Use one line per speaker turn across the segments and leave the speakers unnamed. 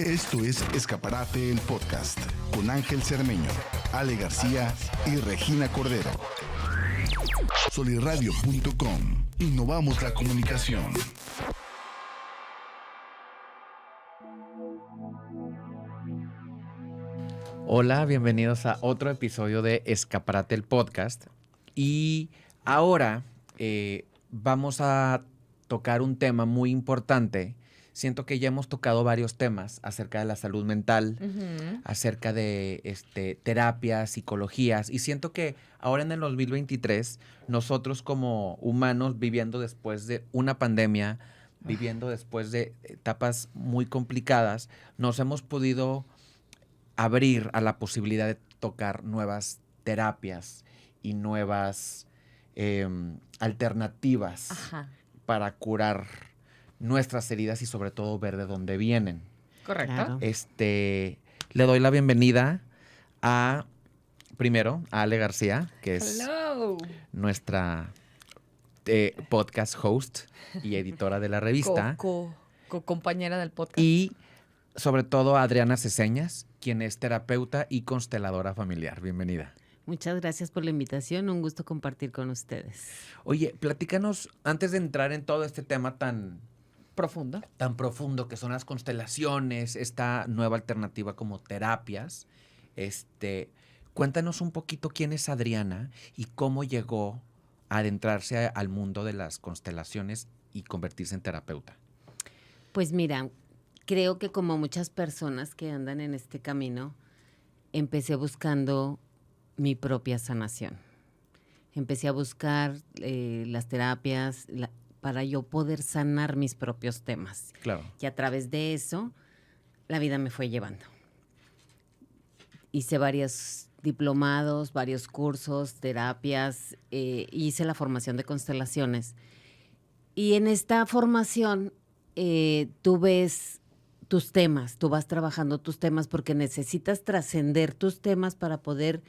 Esto es Escaparate el Podcast con Ángel Cermeño, Ale García y Regina Cordero. Solirradio.com. Innovamos la comunicación.
Hola, bienvenidos a otro episodio de Escaparate el Podcast. Y ahora vamos a tocar un tema muy importante. Siento que ya hemos tocado varios temas acerca de la salud mental, acerca de terapias, psicologías, y siento que ahora en el 2023, nosotros como humanos viviendo después de una pandemia, viviendo después de etapas muy complicadas, nos hemos podido abrir a la posibilidad de tocar nuevas terapias y nuevas alternativas para curar nuestras heridas y sobre todo ver de dónde vienen.
Correcto.
Claro.
Le doy la bienvenida primero a Ale García, que es
Hello.
nuestra podcast host y editora de la revista.
Compañera del podcast.
Y sobre todo a Adriana Ceseñas, quien es terapeuta y consteladora familiar. Bienvenida.
Muchas gracias por la invitación, un gusto compartir con ustedes.
Oye, platícanos, antes de entrar en todo este tema tan profundo que son las constelaciones, esta nueva alternativa como terapias, cuéntanos un poquito quién es Adriana y cómo llegó a adentrarse al mundo de las constelaciones y convertirse en terapeuta.
Pues mira, creo que como muchas personas que andan en este camino, empecé buscando mi propia sanación. Empecé a buscar las terapias para yo poder sanar mis propios temas.
Claro.
Y a través de eso, la vida me fue llevando. Hice varios diplomados, varios cursos, terapias, hice la formación de constelaciones. Y en esta formación tú ves tus temas, tú vas trabajando tus temas porque necesitas trascender tus temas para poder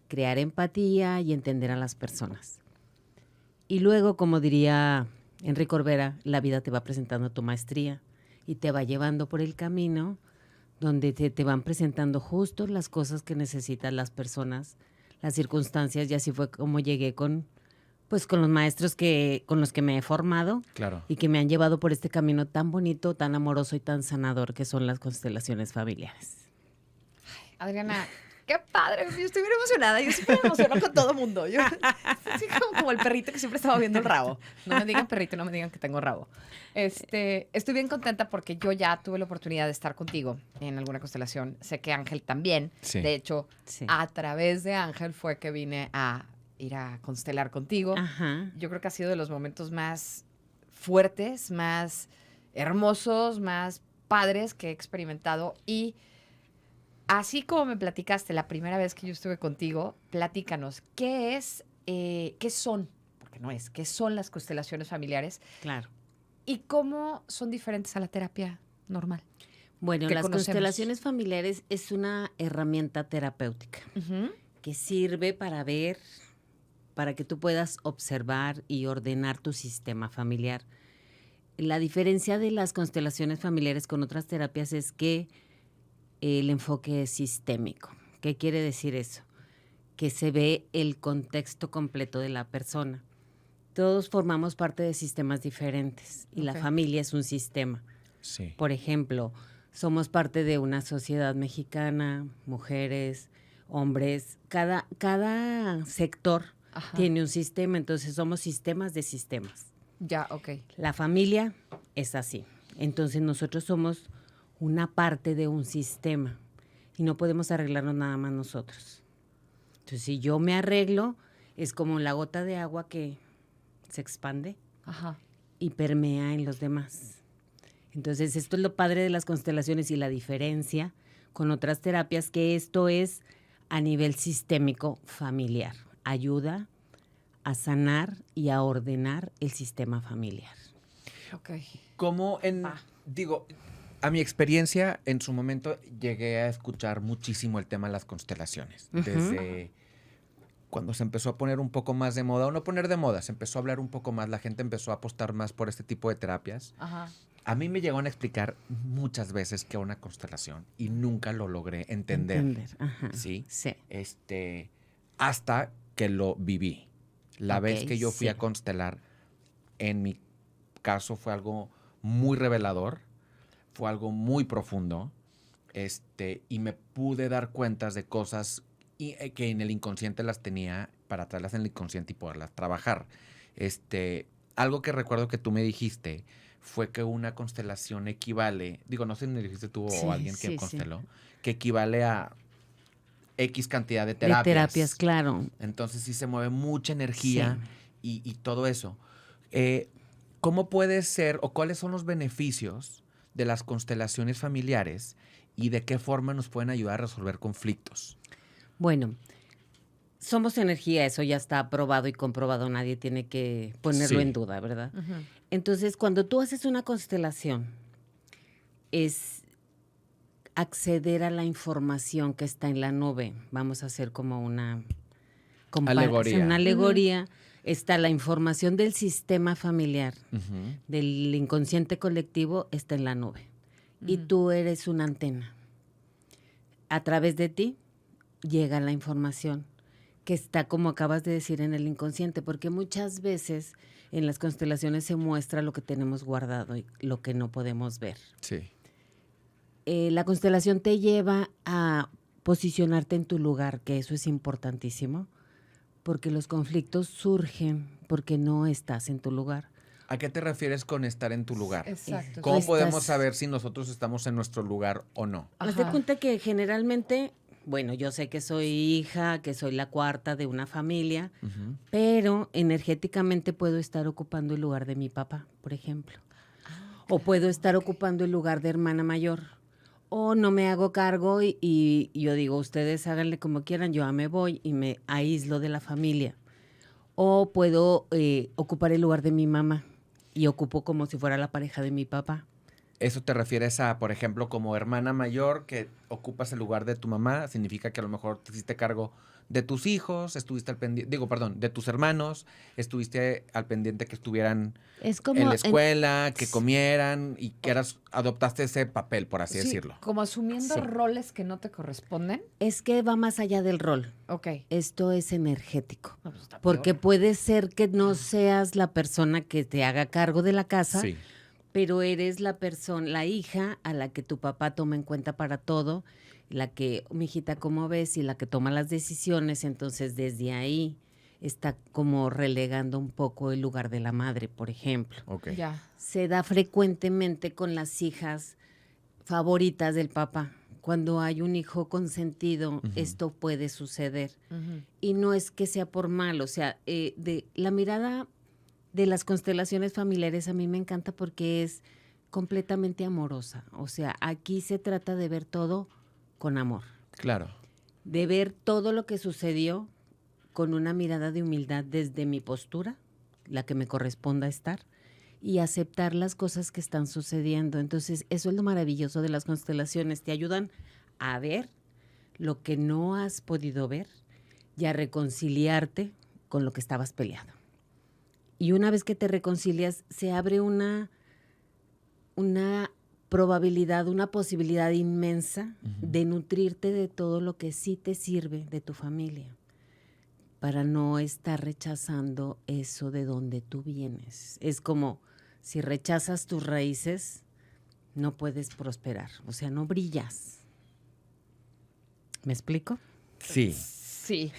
crear empatía y entender a las personas. Y luego, como diría Enrique Corbera, la vida te va presentando tu maestría y te va llevando por el camino donde te van presentando justo las cosas que necesitan las personas, las circunstancias, y así fue como llegué con los maestros con los que me he formado.
Claro.
Y que me han llevado por este camino tan bonito, tan amoroso y tan sanador que son las constelaciones familiares.
Adriana, qué padre. Yo estoy bien emocionada. Yo siempre me emociono con todo mundo. Yo soy como el perrito que siempre estaba viendo el rabo. No me digan perrito, no me digan que tengo rabo. Estoy bien contenta porque yo ya tuve la oportunidad de estar contigo en alguna constelación. Sé que Ángel también.
Sí.
De hecho,
Sí.
a través de Ángel fue que vine a ir a constelar contigo.
Ajá.
Yo creo que ha sido de los momentos más fuertes, más hermosos, más padres que he experimentado. Y así como me platicaste la primera vez que yo estuve contigo, platícanos, ¿qué son? Porque no es, ¿qué son las constelaciones familiares?
Claro.
¿Y cómo son diferentes a la terapia normal?
Bueno,
que
las
conocemos?
constelaciones familiares es una herramienta terapéutica que sirve para ver, para que tú puedas observar y ordenar tu sistema familiar. La diferencia de las constelaciones familiares con otras terapias es que el enfoque es sistémico. ¿Qué quiere decir eso? Que se ve el contexto completo de la persona. Todos formamos parte de sistemas diferentes y la familia es un sistema.
Sí.
Por ejemplo, somos parte de una sociedad mexicana, mujeres, hombres, cada sector tiene un sistema, entonces somos sistemas de sistemas.
Ya, ok.
La familia es así, entonces nosotros somos una parte de un sistema y no podemos arreglarnos nada más nosotros. Entonces, si yo me arreglo, es como la gota de agua que se expande y permea en los demás. Entonces, esto es lo padre de las constelaciones y la diferencia con otras terapias, que esto es a nivel sistémico familiar. Ayuda a sanar y a ordenar el sistema familiar.
Ok.
Como a mi experiencia, en su momento llegué a escuchar muchísimo el tema de las constelaciones. Desde cuando se empezó a poner un poco más de moda, o no poner de moda, se empezó a hablar un poco más, la gente empezó a apostar más por este tipo de terapias. A mí me llegaron a explicar muchas veces qué era una constelación y nunca lo logré entender.
Ajá.
¿Sí?
Sí.
Hasta que lo viví. La
Ok,
vez que yo fui
sí.
a constelar, en mi caso fue algo muy revelador, fue algo muy profundo, y me pude dar cuentas de cosas que en el inconsciente las tenía para traerlas en el inconsciente y poderlas trabajar. Algo que recuerdo que tú me dijiste fue que una constelación equivale, digo, no sé si me dijiste tú
Sí,
o alguien que
sí, sí.
consteló, que equivale a X cantidad de
De
terapias.
terapias, claro.
Entonces sí se mueve mucha energía
Sí.
y todo eso. ¿Cómo puede ser o cuáles son los beneficios de las constelaciones familiares y de qué forma nos pueden ayudar a resolver conflictos?
Bueno, somos energía, eso ya está probado y comprobado, nadie tiene que ponerlo
Sí.
en duda, ¿verdad?
Ujú.
Entonces, cuando tú haces una constelación, es acceder a la información que está en la nube. Vamos a hacer como una
Alegoría.
Una alegoría. Está la información del sistema familiar,
Ujú.
del inconsciente colectivo, está en la nube. Y
Ujú.
tú eres una antena. A través de ti llega la información que está, como acabas de decir, en el inconsciente, porque muchas veces en las constelaciones se muestra lo que tenemos guardado y lo que no podemos ver.
Sí.
La constelación te lleva a posicionarte en tu lugar, que eso es importantísimo, porque los conflictos surgen porque no estás en tu lugar.
¿A qué te refieres con estar en tu lugar?
Exacto.
¿Cómo
Tú
podemos
estás-
saber si nosotros estamos en nuestro lugar o no?
Haz de
Ajá.
cuenta que generalmente, bueno, yo sé que soy hija, que soy la cuarta de una familia,
Ujú.
pero energéticamente puedo estar ocupando el lugar de mi papá, por ejemplo. O puedo estar ocupando el lugar de hermana mayor. O no me hago cargo y yo digo, ustedes háganle como quieran, yo ya me voy y me aíslo de la familia. O puedo ocupar el lugar de mi mamá y ocupo como si fuera la pareja de mi papá.
¿Eso te refieres a, por ejemplo, como hermana mayor que ocupas el lugar de tu mamá? Significa que a lo mejor te hiciste cargo de tus hijos, estuviste al pendiente, de tus hermanos, estuviste al pendiente que estuvieran
Es como
en la escuela, que comieran y que adoptaste ese papel, por así
Sí,
decirlo.
como asumiendo
Sí.
roles que no te corresponden.
es que va más allá del rol.
Ok.
Esto es energético.
No, pues está
Porque
peor.
puede ser que no seas la persona que te haga cargo de la casa,
Sí.
pero eres la persona, la hija a la que tu papá toma en cuenta para todo, la que, mijita, ¿cómo ves? Y la que toma las decisiones, entonces desde ahí está como relegando un poco el lugar de la madre, por ejemplo.
Ok.
Ya.
Se da frecuentemente con las hijas favoritas del papá. Cuando hay un hijo consentido,
Ujú.
esto puede suceder.
Ujú.
Y no es que sea por mal, o sea, de la mirada de las constelaciones familiares a mí me encanta porque es completamente amorosa. O sea, aquí se trata de ver todo con amor,
Claro.
de ver todo lo que sucedió con una mirada de humildad desde mi postura, la que me corresponda estar, y aceptar las cosas que están sucediendo. Entonces, eso es lo maravilloso de las constelaciones. Te ayudan a ver lo que no has podido ver y a reconciliarte con lo que estabas peleando. Y una vez que te reconcilias, se abre una probabilidad, una posibilidad inmensa de nutrirte de todo lo que sí te sirve de tu familia, para no estar rechazando eso de donde tú vienes. Es como si rechazas tus raíces, no puedes prosperar, o sea, no brillas. ¿Me explico?
Sí.
Sí.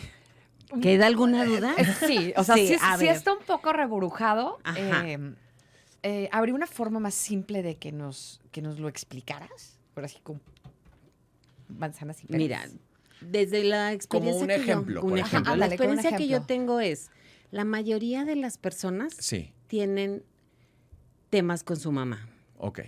¿Queda alguna duda?
Sí, o sea,
Sí,
sí,
a
sí
ver.
está un poco reburujado.
Ajá.
¿Habría una forma más simple de que nos lo explicaras? Por así con manzanas y peras.
Mira, desde la experiencia
un
que
ejemplo,
yo,
por
un
ejemplo.
ejemplo. La
Ándale, con un
experiencia que yo
ejemplo.
tengo es, la mayoría de las personas
Sí.
tienen temas con su mamá.
Ok.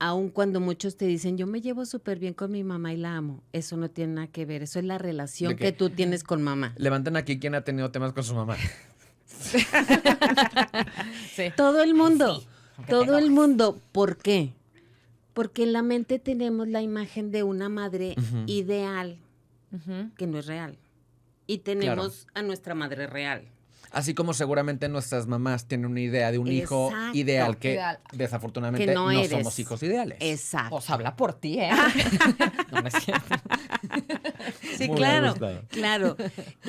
Aun cuando muchos te dicen, yo me llevo súper bien con mi mamá y la amo. Eso no tiene nada que ver. Eso es la relación
¿De qué?
que tú tienes con mamá.
Levanten aquí quién ha tenido temas con su mamá.
Sí.
Todo el mundo.
Sí, aunque te
Todo el
enojes.
mundo. ¿Por qué? Porque en la mente tenemos la imagen de una madre
Ujú.
ideal
Ujú.
que no es real. Y tenemos a nuestra madre real.
Así como seguramente nuestras mamás tienen una idea de un hijo
Exacto.
ideal que
Ideal.
desafortunadamente
Que no
no
eres.
somos hijos ideales.
Exacto.
Pues habla por ti, ¿eh? No, no es cierto.
Sí,
Muy
claro,
gustado.
claro.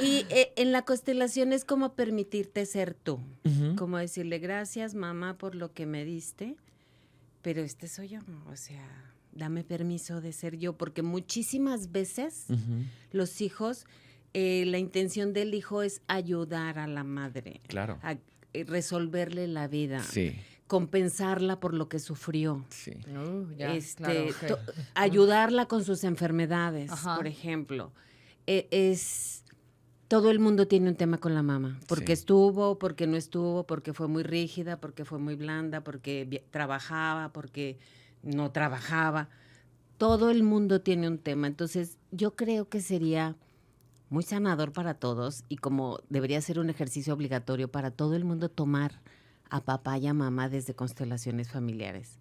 Y en la constelación es como permitirte ser tú,
Ujú.
como decirle gracias mamá por lo que me diste, pero este soy yo, o sea, dame permiso de ser yo, porque muchísimas veces
Ujú.
los hijos, la intención del hijo es ayudar a la madre,
Claro.
a resolverle la vida,
Sí,
compensarla por lo que sufrió.
sí.
Ya,
Este,
claro, ok.
ayudarla con sus enfermedades,
Ajá.
por ejemplo. Todo el mundo tiene un tema con la mamá, porque
Sí.
estuvo, porque no estuvo, porque fue muy rígida, porque fue muy blanda, porque trabajaba, porque no trabajaba. Todo el mundo tiene un tema. Entonces, yo creo que sería muy sanador para todos y como debería ser un ejercicio obligatorio para todo el mundo tomar a papá y a mamá desde constelaciones familiares,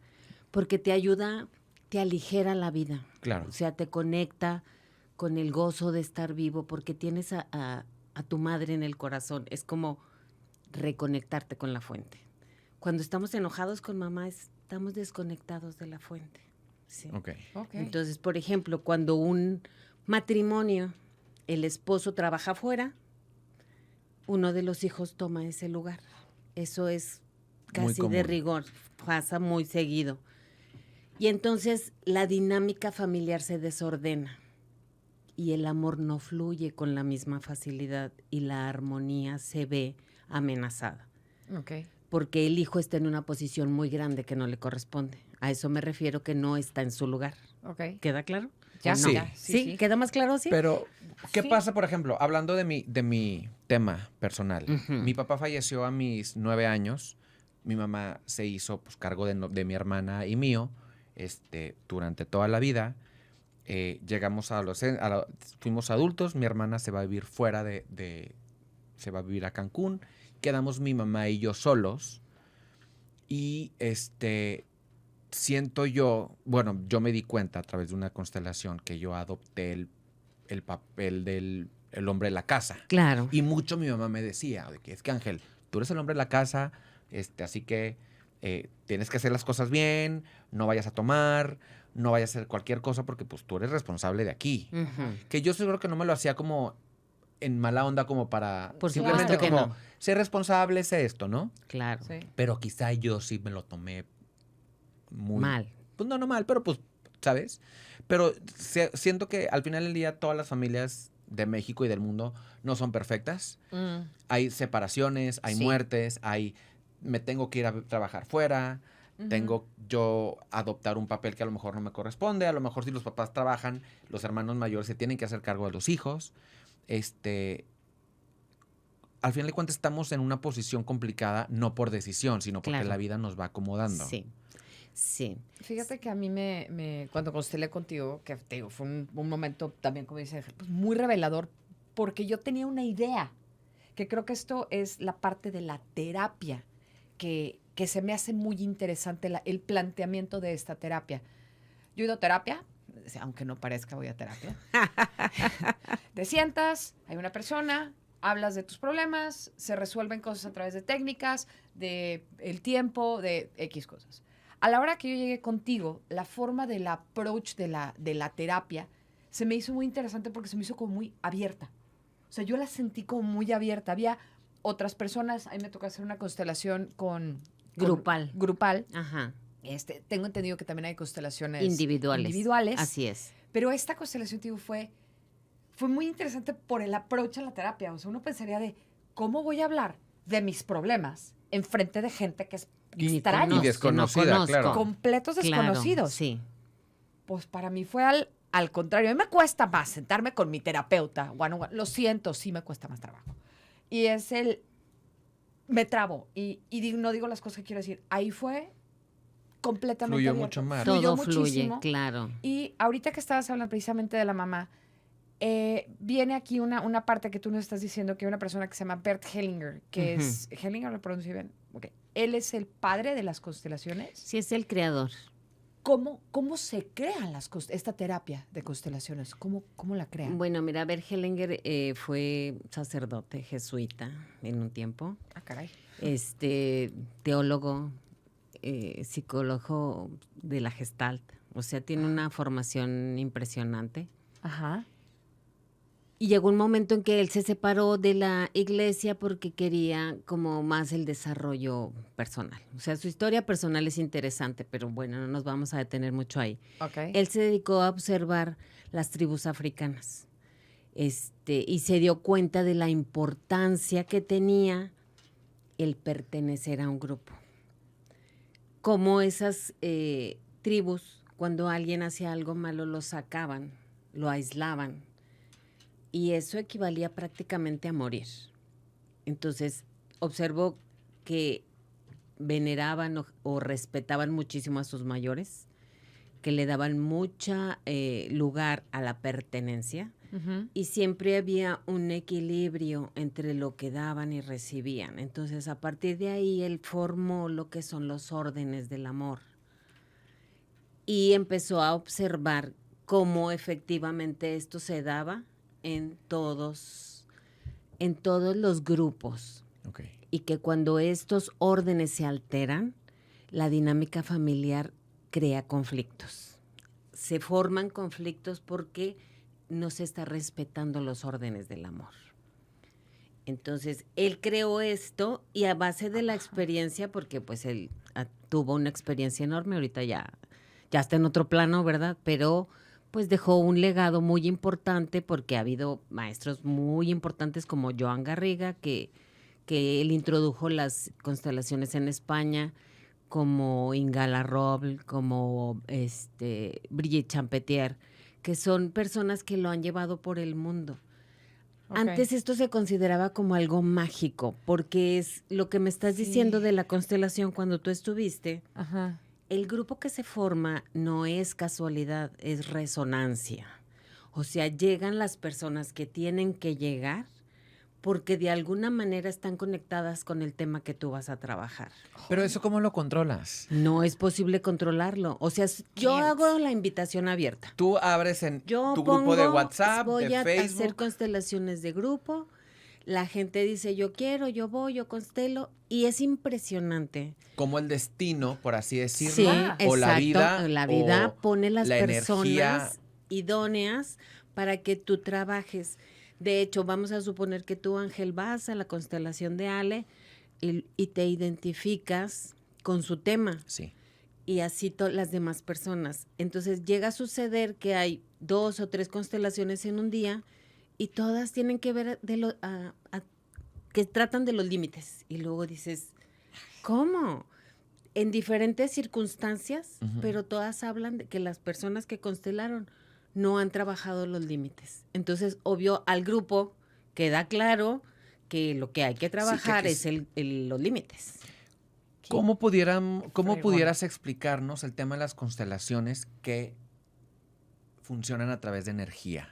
porque te ayuda, te aligera la vida.
Claro.
O sea, te conecta con el gozo de estar vivo, porque tienes a tu madre en el corazón. Es como reconectarte con la fuente. Cuando estamos enojados con mamá, estamos desconectados de la fuente. Sí.
Ok.
Ok.
Entonces, por ejemplo, cuando un matrimonio, el esposo trabaja afuera, uno de los hijos toma ese lugar. Eso es
Muy
casi
común.
de rigor, pasa muy seguido. Y entonces la dinámica familiar se desordena y el amor no fluye con la misma facilidad y la armonía se ve amenazada,
Ok.
porque el hijo está en una posición muy grande que no le corresponde. A eso me refiero, que no está en su lugar.
Ok.
¿Queda claro?
Ya,
¿O no?
Sí.
ya,
¿Sí? ¿Queda más claro así?
Pero, ¿qué
Sí.
pasa, por ejemplo, hablando de mi tema personal?
Ujú.
Mi papá falleció a mis 9 años. Mi mamá se hizo pues, cargo de mi hermana y mío durante toda la vida. Llegamos fuimos adultos. Mi hermana se va a vivir fuera se va a vivir a Cancún. Quedamos mi mamá y yo solos. Y siento yo, bueno, yo me di cuenta a través de una constelación que yo adopté el papel del el hombre de la casa.
Claro.
Y mucho mi mamá me decía, de que es que Ángel, tú eres el hombre de la casa, así que tienes que hacer las cosas bien, no vayas a tomar, no vayas a hacer cualquier cosa porque pues tú eres responsable de aquí.
Ujú.
Que yo seguro que no me lo hacía como en mala onda como para
Por
simplemente
supuesto que
como
no.
ser responsable, sé esto, ¿no?
Claro.
Sí.
Pero quizá yo sí me lo tomé muy
Mal.
pues no mal, pero pues, ¿sabes? Pero siento que al final del día todas las familias de México y del mundo no son perfectas.
Mm.
Hay separaciones, hay
Sí.
muertes, me tengo que ir a trabajar fuera,
Ujú.
tengo yo adoptar un papel que a lo mejor no me corresponde, a lo mejor si los papás trabajan, los hermanos mayores se tienen que hacer cargo de los hijos. Al final de cuentas estamos en una posición complicada, no por decisión, sino porque
Claro.
la vida nos va acomodando.
Sí. Sí.
Fíjate que a mí cuando constelé contigo, que te digo, fue un momento también, como dice, pues, muy revelador, porque yo tenía una idea, que creo que esto es la parte de la terapia, que se me hace muy interesante el planteamiento de esta terapia. Yo he ido a terapia, aunque no parezca, voy a terapia. Te sientas, hay una persona, hablas de tus problemas, se resuelven cosas a través de técnicas, de el tiempo, de X cosas. A la hora que yo llegué contigo, la forma del approach de la terapia se me hizo muy interesante porque se me hizo como muy abierta. O sea, yo la sentí como muy abierta. Había otras personas, a mí me tocó hacer una constelación
Grupal.
grupal.
Ajá.
Tengo entendido que también hay constelaciones
Individuales. Así es.
pero esta constelación, tío, fue muy interesante por el approach a la terapia. O sea, uno pensaría de cómo voy a hablar de mis problemas en frente de gente que es
Ni
extraños,
conozco,
Y desconocida,
no conozco.
claro.
completos desconocidos.
Claro, sí.
Pues para mí fue al contrario. A mí me cuesta más sentarme con mi terapeuta. Lo siento, sí me cuesta más trabajo. Y me trabo y no digo las cosas que quiero decir. Ahí fue completamente
Fluyó
abierto.
mucho más.
Todo fluye,
muchísimo.
claro.
Y ahorita que estabas hablando precisamente de la mamá, viene aquí una parte que tú nos estás diciendo, que hay una persona que se llama Bert Hellinger, que
Ujú.
¿Hellinger lo pronuncio bien? Ok. Él es el padre de las constelaciones.
Sí, es el creador.
¿Cómo se crean esta terapia de constelaciones? ¿Cómo la crean?
Bueno, mira, Bert Hellinger fue sacerdote jesuita en un tiempo,
Ah, caray.
teólogo, psicólogo de la Gestalt, o sea, tiene una formación impresionante.
Ajá.
Y llegó un momento en que él se separó de la iglesia porque quería como más el desarrollo personal. O sea, su historia personal es interesante, pero bueno, no nos vamos a detener mucho ahí.
Ok.
Él se dedicó a observar las tribus africanas, y se dio cuenta de la importancia que tenía el pertenecer a un grupo. Como esas tribus, cuando alguien hacía algo malo, lo sacaban, lo aislaban, y eso equivalía prácticamente a morir. Entonces, observó que veneraban o respetaban muchísimo a sus mayores, que le daban mucha lugar a la pertenencia,
Ujú.
y siempre había un equilibrio entre lo que daban y recibían. Entonces, a partir de ahí, él formó lo que son los órdenes del amor y empezó a observar cómo efectivamente esto se daba en todos los grupos,
Ok.
y que cuando estos órdenes se alteran, la dinámica familiar crea conflictos. Se forman conflictos porque no se está respetando los órdenes del amor. Entonces, él creó esto y a base de la experiencia, porque pues él tuvo una experiencia enorme, ahorita ya está en otro plano, ¿verdad? Pero pues dejó un legado muy importante porque ha habido maestros muy importantes como Joan Garriga, que él introdujo las constelaciones en España, como Ingala Roble, como Brigitte Champetier, que son personas que lo han llevado por el mundo.
Ok.
Antes esto se consideraba como algo mágico, porque es lo que me estás
Sí.
diciendo de la constelación cuando tú estuviste.
Ajá.
El grupo que se forma no es casualidad, es resonancia. O sea, llegan las personas que tienen que llegar porque de alguna manera están conectadas con el tema que tú vas a trabajar.
Pero eso, ¿cómo lo controlas?
No es posible controlarlo. O sea, yo
Can't.
hago la invitación abierta.
Tú abres en
Yo
tu grupo de
pongo,
WhatsApp,
voy
de
a hacer
Facebook.
constelaciones de grupo. La gente dice, yo quiero, yo voy, yo constelo. Y es impresionante.
Como el destino, por así decirlo.
Sí,
O la
exacto.
vida.
La vida
o
pone las
la
personas
energía.
idóneas para que tú trabajes. De hecho, vamos a suponer que tú, Ángel, vas a la constelación de Ale y te identificas con su tema.
Sí.
Y así las demás personas. Entonces llega a suceder que hay 2 o 3 constelaciones en un día y todas tienen que ver que tratan de los límites. Y luego dices, ¿cómo? En diferentes circunstancias,
Ujú.
pero todas hablan de que las personas que constelaron no han trabajado los límites. Entonces, obvio, al grupo queda claro que lo que hay que trabajar
es-
es los límites.
¿Cómo
fregón.
pudieras explicarnos el tema de las constelaciones que funcionan a través de energía?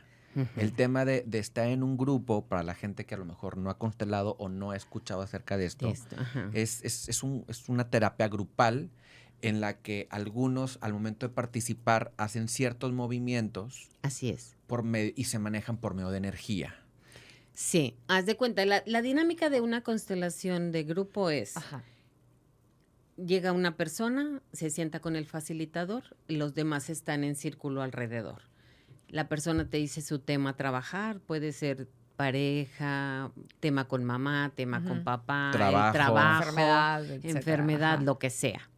El tema de estar en un grupo, para la gente que a lo mejor no ha constelado o no ha escuchado acerca de esto,
Ajá.
es una terapia grupal en la que algunos, al momento de participar, hacen ciertos movimientos
Así es.
y se manejan por medio de energía.
Sí, haz de cuenta, la dinámica de una constelación de grupo es,
Ajá.
llega una persona, se sienta con el facilitador, y los demás están en círculo alrededor. La persona te dice su tema a trabajar, puede ser pareja, tema con mamá, tema con
Ujú.
papá,
Trabajo.
el trabajo,
Enfermedad, etcétera.
enfermedad,
Ajá.
lo que sea.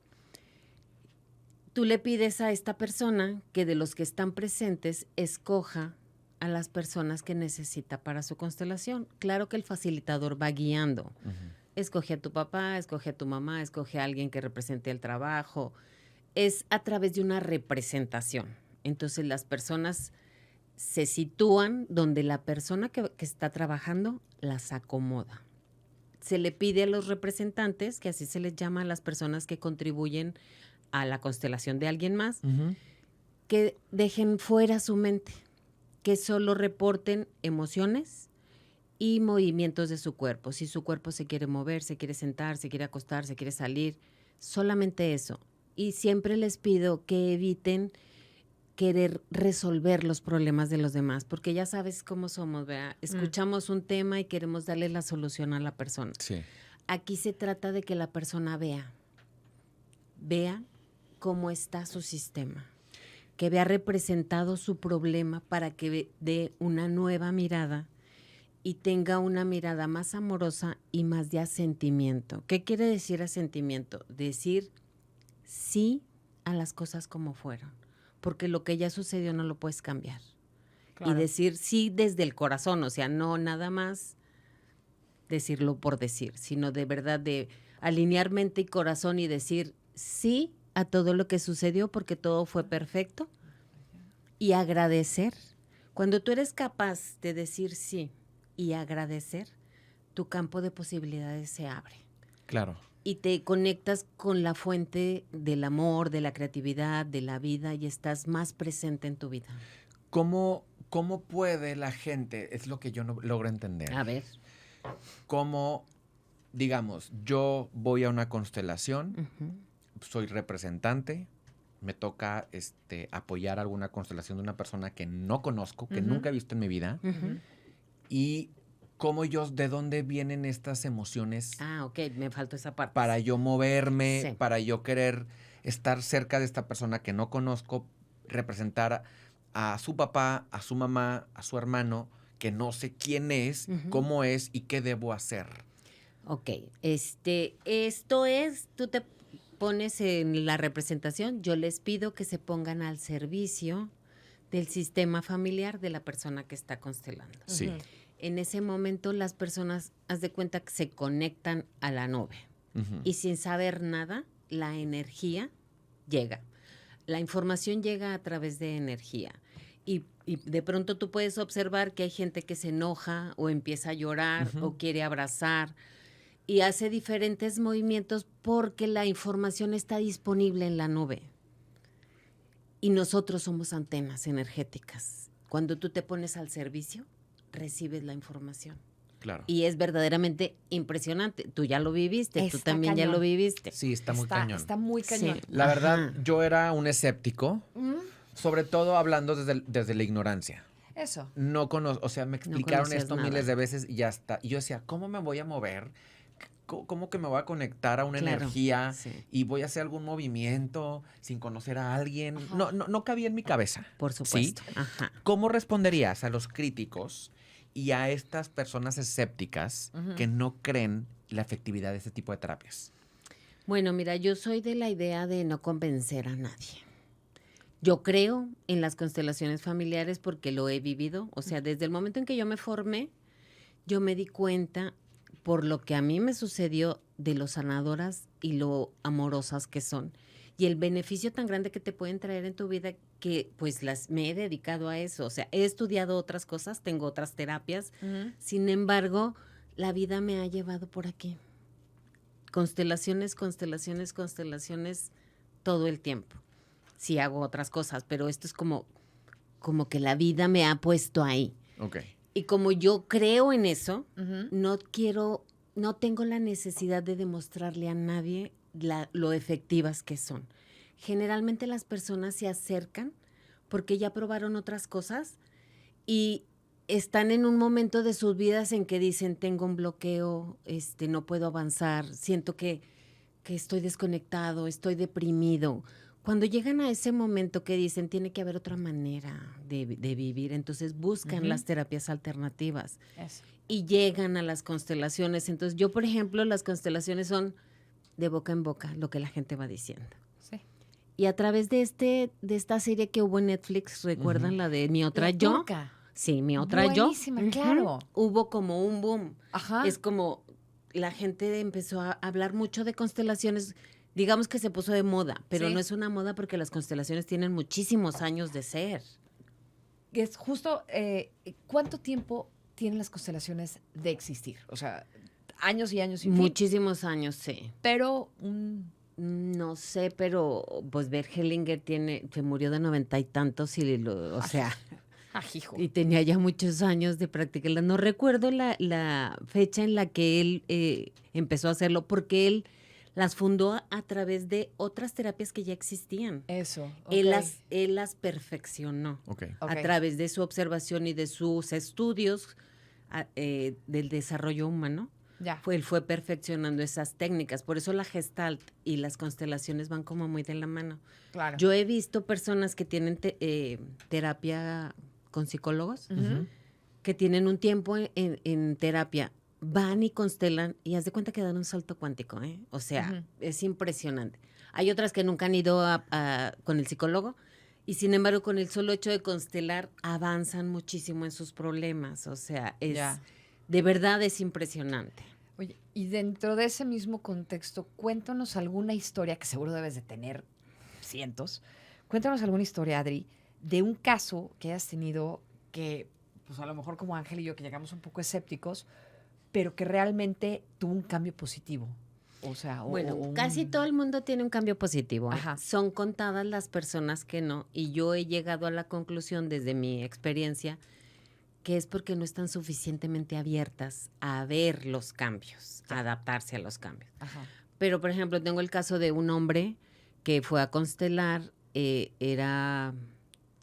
Tú le pides a esta persona que de los que están presentes escoja a las personas que necesita para su constelación. Claro que el facilitador va guiando.
Ujú.
Escoge a tu papá, escoge a tu mamá, escoge a alguien que represente el trabajo. Es a través de una representación. Entonces las personas se sitúan donde la persona que está trabajando las acomoda. Se le pide a los representantes, que así se les llama a las personas que contribuyen a la constelación de alguien más,
Ujú.
que dejen fuera su mente, que solo reporten emociones y movimientos de su cuerpo. Si su cuerpo se quiere mover, se quiere sentar, se quiere acostar, se quiere salir, solamente eso. y siempre les pido que eviten querer resolver los problemas de los demás, porque ya sabes cómo somos, ¿verdad? Escuchamos un tema y queremos darle la solución a la persona.
Sí.
Aquí se trata de que la persona vea cómo está su sistema, que vea representado su problema para que dé una nueva mirada y tenga una mirada más amorosa y más de asentimiento. ¿Qué quiere decir asentimiento? Decir sí a las cosas como fueron, porque lo que ya sucedió no lo puedes cambiar.
Claro.
Y decir sí desde el corazón, o sea, no nada más decirlo por decir, sino de verdad de alinear mente y corazón y decir sí a todo lo que sucedió porque todo fue perfecto y agradecer. Cuando tú eres capaz de decir sí y agradecer, tu campo de posibilidades se abre
Claro.
y te conectas con la fuente del amor, de la creatividad, de la vida y estás más presente en tu vida.
¿Cómo puede la gente, es lo que yo no logro entender,
A ver.
cómo, digamos, yo voy a una constelación, soy representante, me toca apoyar alguna constelación de una persona que no conozco, que nunca he visto en mi vida, y de dónde vienen estas emociones
Ah, ok, me faltó esa parte.
para yo moverme,
Sí.
para yo querer estar cerca de esta persona que no conozco, representar a su papá, a su mamá, a su hermano, que no sé quién es, cómo es y qué debo hacer.
Ok, esto es, tú te pones en la representación, yo les pido que se pongan al servicio del sistema familiar de la persona que está constelando.
Sí.
En ese momento las personas, haz de cuenta que se conectan a la nube
Ujú.
y sin saber nada, la energía llega. La información llega a través de energía. Y de pronto tú puedes observar que hay gente que se enoja o empieza a llorar o quiere abrazar y hace diferentes movimientos porque la información está disponible en la nube. Y nosotros somos antenas energéticas. Cuando tú te pones al servicio, recibes la información.
Claro.
Y es verdaderamente impresionante. Tú ya lo viviste, tú
Está
también ya
cañón.
lo viviste.
Sí, está muy cañón.
Está muy cañón.
Sí.
La
Ajá.
verdad, yo era un escéptico, sobre todo hablando desde la ignorancia.
Eso.
No conozco, o sea, me explicaron
conocías
esto
nada.
miles de veces y ya está. Y yo decía, ¿cómo me voy a mover? ¿Cómo que me voy a conectar a una
Claro,
energía
sí.
y voy a hacer algún movimiento sin conocer a alguien?
Ajá.
No cabía en mi cabeza.
Por
¿Sí?
supuesto. Ajá.
¿Cómo responderías a los críticos y a estas personas escépticas que no creen la efectividad de este tipo de terapias?
Bueno, mira, yo soy de la idea de no convencer a nadie. Yo creo en las constelaciones familiares porque lo he vivido. O sea, desde el momento en que yo me formé, yo me di cuenta por lo que a mí me sucedió de lo sanadoras y lo amorosas que son. Y el beneficio tan grande que te pueden traer en tu vida que pues me he dedicado a eso. O sea, he estudiado otras cosas, tengo otras terapias. Sin embargo, la vida me ha llevado por aquí. Constelaciones, constelaciones, constelaciones todo el tiempo. Sí hago otras cosas, pero esto es como que la vida me ha puesto ahí.
Ok.
Y como yo creo en eso, no tengo la necesidad de demostrarle a nadie lo efectivas que son. Generalmente las personas se acercan porque ya probaron otras cosas y están en un momento de sus vidas en que dicen, tengo un bloqueo, no puedo avanzar, siento que estoy desconectado, estoy deprimido. Cuando llegan a ese momento que dicen, tiene que haber otra manera de vivir, entonces buscan las terapias alternativas
Eso.
y llegan a las constelaciones. Entonces yo, por ejemplo, las constelaciones son de boca en boca, lo que la gente va diciendo.
Sí.
Y a través de esta serie que hubo en Netflix, ¿recuerdan la de Mi Otra
La
Yo?
turca.
Sí, Mi Otra Yo.
Buenísima, claro.
Hubo como un boom.
Ajá.
Es como la gente empezó a hablar mucho de constelaciones. Digamos que se puso de moda, pero
Sí.
no es una moda porque las constelaciones tienen muchísimos años de ser.
Es justo, ¿cuánto tiempo tienen las constelaciones de existir? O sea, años y años sin fin.
Muchísimos años, sí.
Pero
No sé, pero pues Bert Hellinger se murió de 90 y tantos o sea,
ajijo.
y tenía ya muchos años de practicarla. No recuerdo la fecha en la que él empezó a hacerlo porque él las fundó a través de otras terapias que ya existían.
Eso.
Él
ok.
las perfeccionó
Ok.
Ok.
a través de su observación y de sus estudios del desarrollo humano.
Ya.
Él fue perfeccionando esas técnicas. Por eso la Gestalt y las constelaciones van como muy de la mano.
Claro.
Yo he visto personas que tienen terapia con psicólogos,
Ujú.
que tienen un tiempo en terapia, van y constelan y haz de cuenta que dan un salto cuántico, ¿eh? O sea,
Ujú.
es impresionante. Hay otras que nunca han ido con el psicólogo y sin embargo con el solo hecho de constelar avanzan muchísimo en sus problemas. O sea,
Ya.
de verdad es impresionante.
Oye, y dentro de ese mismo contexto, cuéntanos alguna historia, que seguro debes de tener cientos. Cuéntanos alguna historia, Adri, de un caso que hayas tenido que, pues a lo mejor como Ángel y yo, que llegamos un poco escépticos, pero que realmente tuvo un cambio positivo. O sea,
Bueno,
un-
casi todo el mundo tiene un cambio positivo, ¿eh?
Ajá.
Son contadas las personas que no, y yo he llegado a la conclusión desde mi experiencia que es porque no están suficientemente abiertas a ver los cambios, a adaptarse a los cambios.
Ajá.
Pero, por ejemplo, tengo el caso de un hombre que fue a constelar, era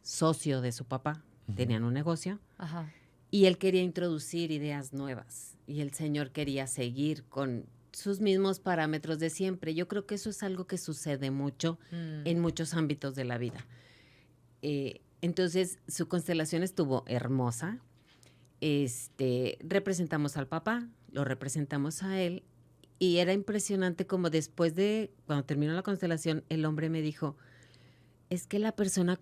socio de su papá, tenían un negocio,
Ajá.
y él quería introducir ideas nuevas, y el señor quería seguir con sus mismos parámetros de siempre. Yo creo que eso es algo que sucede mucho en muchos ámbitos de la vida. Entonces, su constelación estuvo hermosa. Representamos al papá, lo representamos a él, y era impresionante como después de, cuando terminó la constelación, el hombre me dijo, es que la persona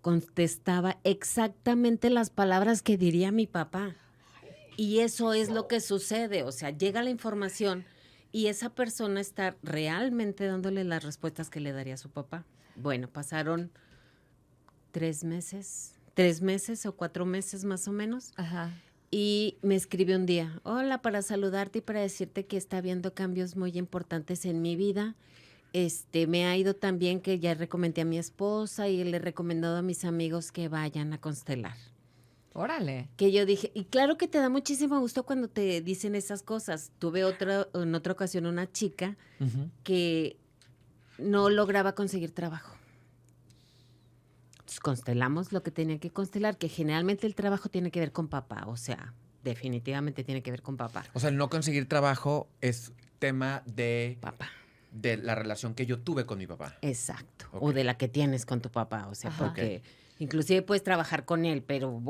contestaba exactamente las palabras que diría mi papá. Y eso es lo que sucede, o sea, llega la información y esa persona está realmente dándole las respuestas que le daría a su papá. Bueno, pasaron 3 meses o 4 meses más o menos.
Ajá.
Y me escribió un día, hola, para saludarte y para decirte que está habiendo cambios muy importantes en mi vida. Me ha ido tan bien que ya recomendé a mi esposa y le he recomendado a mis amigos que vayan a constelar.
Órale.
Que yo dije, y claro que te da muchísimo gusto cuando te dicen esas cosas. Tuve en otra ocasión una chica que no lograba conseguir trabajo. Entonces, constelamos lo que tenía que constelar, que generalmente el trabajo tiene que ver con papá, o sea, definitivamente tiene que ver con papá.
O sea, el no conseguir trabajo es tema
Papá,
de la relación que yo tuve con mi papá.
exacto.
Ok.
O de la que tienes con tu papá, o sea,
Ajá.
porque inclusive puedes trabajar con él, pero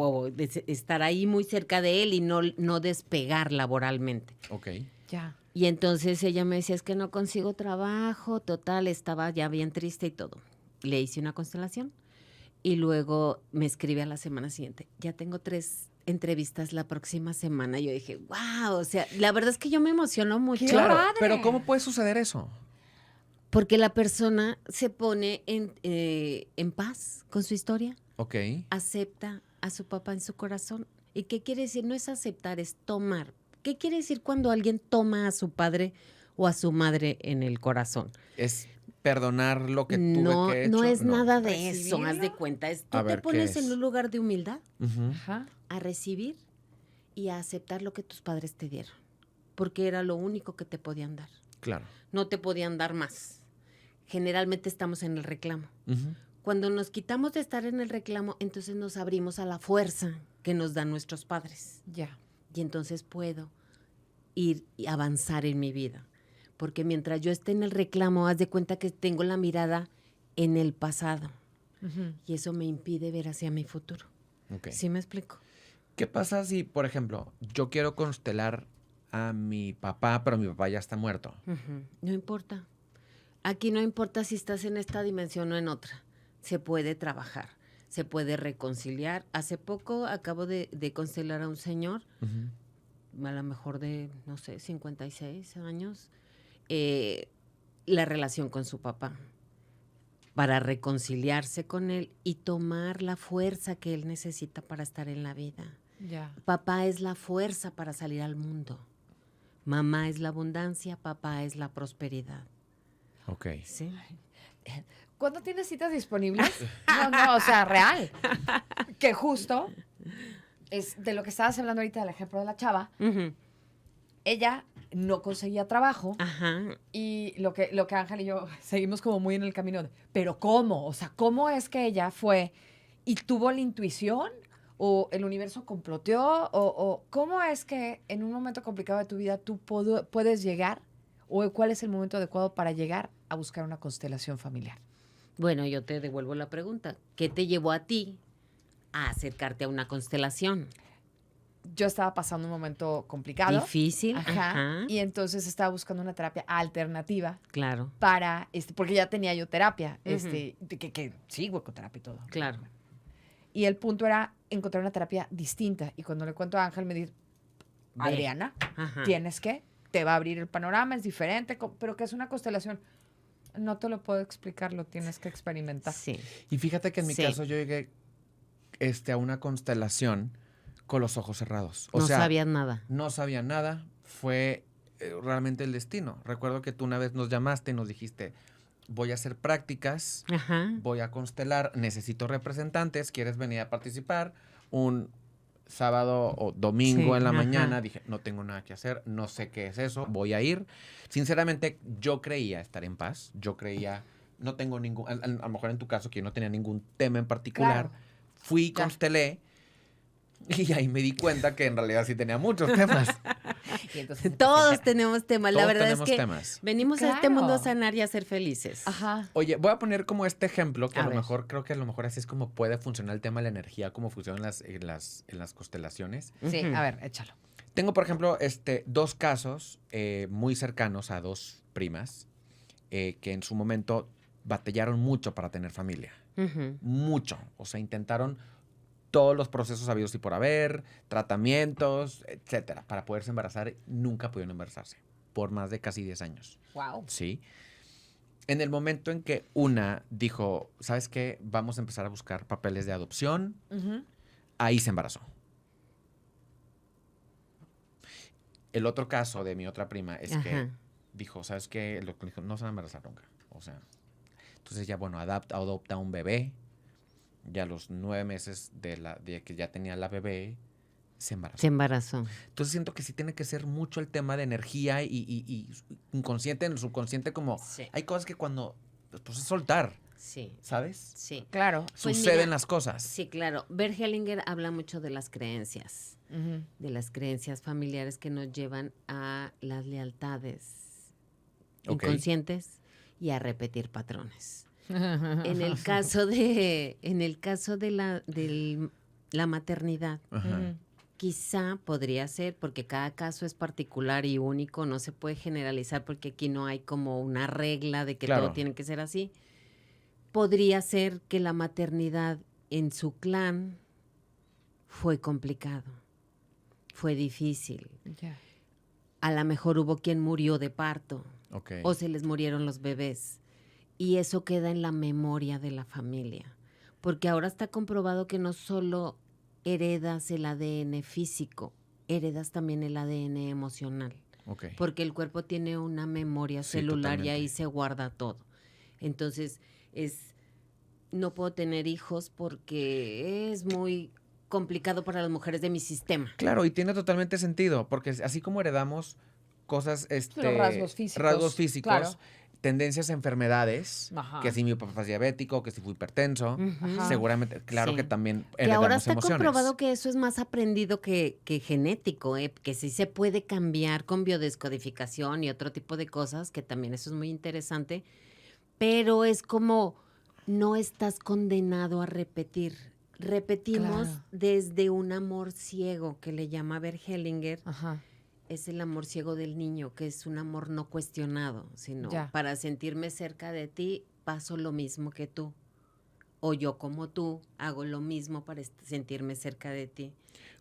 estar ahí muy cerca de él y no despegar laboralmente.
Ok.
Ya.
Y entonces ella me decía, es que no consigo trabajo, total, estaba ya bien triste y todo. Le hice una constelación y luego me escribe a la semana siguiente, ya tengo 3 entrevistas la próxima semana. Yo dije, wow, o sea, la verdad es que yo me emociono mucho.
¡Qué
Claro,
padre!
pero ¿cómo puede suceder eso?
Porque la persona se pone en paz con su historia,
Ok.
acepta a su papá en su corazón. ¿Y qué quiere decir? No es aceptar, es tomar. ¿Qué quiere decir cuando alguien toma a su padre o a su madre en el corazón?
Es perdonar lo que tuve
No,
que hecho.
no es nada de eso,
¿Recibirlo?
haz de cuenta. Tú
A
te
ver, ¿qué
pones
es?
en un lugar de humildad
Ujú.
Ajá.
a recibir y a aceptar lo que tus padres te dieron, porque era lo único que te podían dar.
Claro.
No te podían dar más. Generalmente estamos en el reclamo.
Ujú.
Cuando nos quitamos de estar en el reclamo, entonces nos abrimos a la fuerza que nos dan nuestros padres.
Ya.
Y entonces puedo ir y avanzar en mi vida. Porque mientras yo esté en el reclamo, haz de cuenta que tengo la mirada en el pasado.
Ujú.
Y eso me impide ver hacia mi futuro.
Ok.
¿Sí me explico?
¿Qué pasa si, por ejemplo, yo quiero constelar a mi papá, pero mi papá ya está muerto?
Ujú. No importa. Aquí no importa si estás en esta dimensión o en otra. Se puede trabajar, se puede reconciliar. Hace poco acabo de constelar a un señor,
Ujú.
a lo mejor de, no sé, 56 años, la relación con su papá, para reconciliarse con él y tomar la fuerza que él necesita para estar en la vida.
Ya.
Papá es la fuerza para salir al mundo. Mamá es la abundancia, papá es la prosperidad.
Ok.
¿Sí?
¿Cuándo tienes citas disponibles? No, o sea, real. Que justo es de lo que estabas hablando ahorita del ejemplo de la chava.
Ujú.
Ella no conseguía trabajo.
Ajá.
Y lo que Ángel y yo seguimos como muy en el camino de, pero ¿cómo? O sea, ¿cómo es que ella fue y tuvo la intuición? ¿O el universo comploteó? ¿O cómo es que en un momento complicado de tu vida tú puedes llegar? ¿O cuál es el momento adecuado para llegar a buscar una constelación familiar?
Bueno, yo te devuelvo la pregunta. ¿Qué te llevó a ti a acercarte a una constelación?
Yo estaba pasando un momento complicado.
Difícil.
Ajá.
Ajá.
Y entonces estaba buscando una terapia alternativa
Claro,
para, porque ya tenía yo terapia,
Ujú.
que sí, huecoterapia y todo.
claro.
Y el punto era encontrar una terapia distinta. Y cuando le cuento a Ángel, me dice,
Ve.
Adriana,
Ajá.
tienes que, te va a abrir el panorama, es diferente, pero que es una constelación. No te lo puedo explicar, lo tienes que experimentar.
Sí.
Y fíjate que en mi
Sí.
caso yo llegué a una constelación con los ojos cerrados. O
No
sea,
sabías nada.
no sabía nada. Fue realmente el destino. Recuerdo que tú una vez nos llamaste y nos dijiste, voy a hacer prácticas,
Ajá.
voy a constelar, necesito representantes, ¿quieres venir a participar? Un sábado o domingo
Sí,
en la
ajá.
mañana, dije, no tengo nada que hacer, no sé qué es eso, voy a ir. Sinceramente, yo creía estar en paz, yo creía, no tengo ningún, a lo mejor en tu caso, que yo no tenía ningún tema en particular,
Claro.
fui,
Ya.
constelé, y ahí me di cuenta que en realidad sí tenía muchos temas.
Y entonces
Todos tenemos temas. La
Todos
verdad es
tenemos
que
temas.
venimos a este
Claro.
mundo a sanar y a ser felices.
Ajá.
Oye, voy a poner como este ejemplo que
A
a lo
ver.
mejor creo que a lo mejor así es como puede funcionar el tema de la energía, como funciona en las constelaciones.
Sí,
Ujú.
a ver, échalo.
Tengo, por ejemplo, dos casos muy cercanos a dos primas que en su momento batallaron mucho para tener familia.
Ujú.
Mucho. O sea, intentaron todos los procesos habidos y por haber, tratamientos, etcétera, para poderse embarazar. Nunca pudieron embarazarse por más de casi 10 años.
Wow.
¿Sí? En el momento en que una dijo, ¿sabes qué? Vamos a empezar a buscar papeles de adopción, ahí se embarazó. El otro caso de mi otra prima es que
Ajá.
dijo, ¿sabes qué? El doctor dijo, no se va a embarazar nunca. O sea, entonces ya, bueno, adopta un bebé. Ya a los 9 meses de que ya tenía la bebé, se embarazó.
Se embarazó.
Entonces siento que sí tiene que ser mucho el tema de energía y inconsciente, en el subconsciente, como
Sí.
hay cosas que cuando, pues es soltar,
Sí.
¿sabes?
Sí.
Claro.
Pues
Suceden
mira,
las cosas.
Sí, claro. Bert Hellinger habla mucho de las creencias, de las creencias familiares que nos llevan a las lealtades
Ok.
inconscientes y a repetir patrones. En el caso de la maternidad,
Ajá.
quizá podría ser, porque cada caso es particular y único, no se puede generalizar porque aquí no hay como una regla de que
Claro.
todo tiene que ser así. Podría ser que la maternidad en su clan fue complicado, fue difícil.
Ya.
A lo mejor hubo quien murió de parto
Ok.
o se les murieron los bebés. Y eso queda en la memoria de la familia. Porque ahora está comprobado que no solo heredas el ADN físico, heredas también el ADN emocional.
Ok.
Porque el cuerpo tiene una memoria
Sí,
celular y
totalmente.
ahí se guarda todo. Entonces, no puedo tener hijos porque es muy complicado para las mujeres de mi sistema.
Claro, y tiene totalmente sentido, porque así como heredamos cosas,
Los rasgos físicos, claro.
tendencias a enfermedades,
Ajá.
que si mi papá es diabético, que si fui hipertenso,
Ujú.
seguramente, claro
Sí.
que también
Que
heredamos
ahora está
emociones.
comprobado que eso es más aprendido que genético, que sí se puede cambiar con biodescodificación y otro tipo de cosas, que también eso es muy interesante, pero es como no estás condenado a repetir. Repetimos
Claro.
desde un amor ciego que le llama Bert Hellinger,
Ajá.
es el amor ciego del niño, que es un amor no cuestionado, sino
Ya.
para sentirme cerca de ti, paso lo mismo que tú. O yo como tú hago lo mismo para sentirme cerca de ti.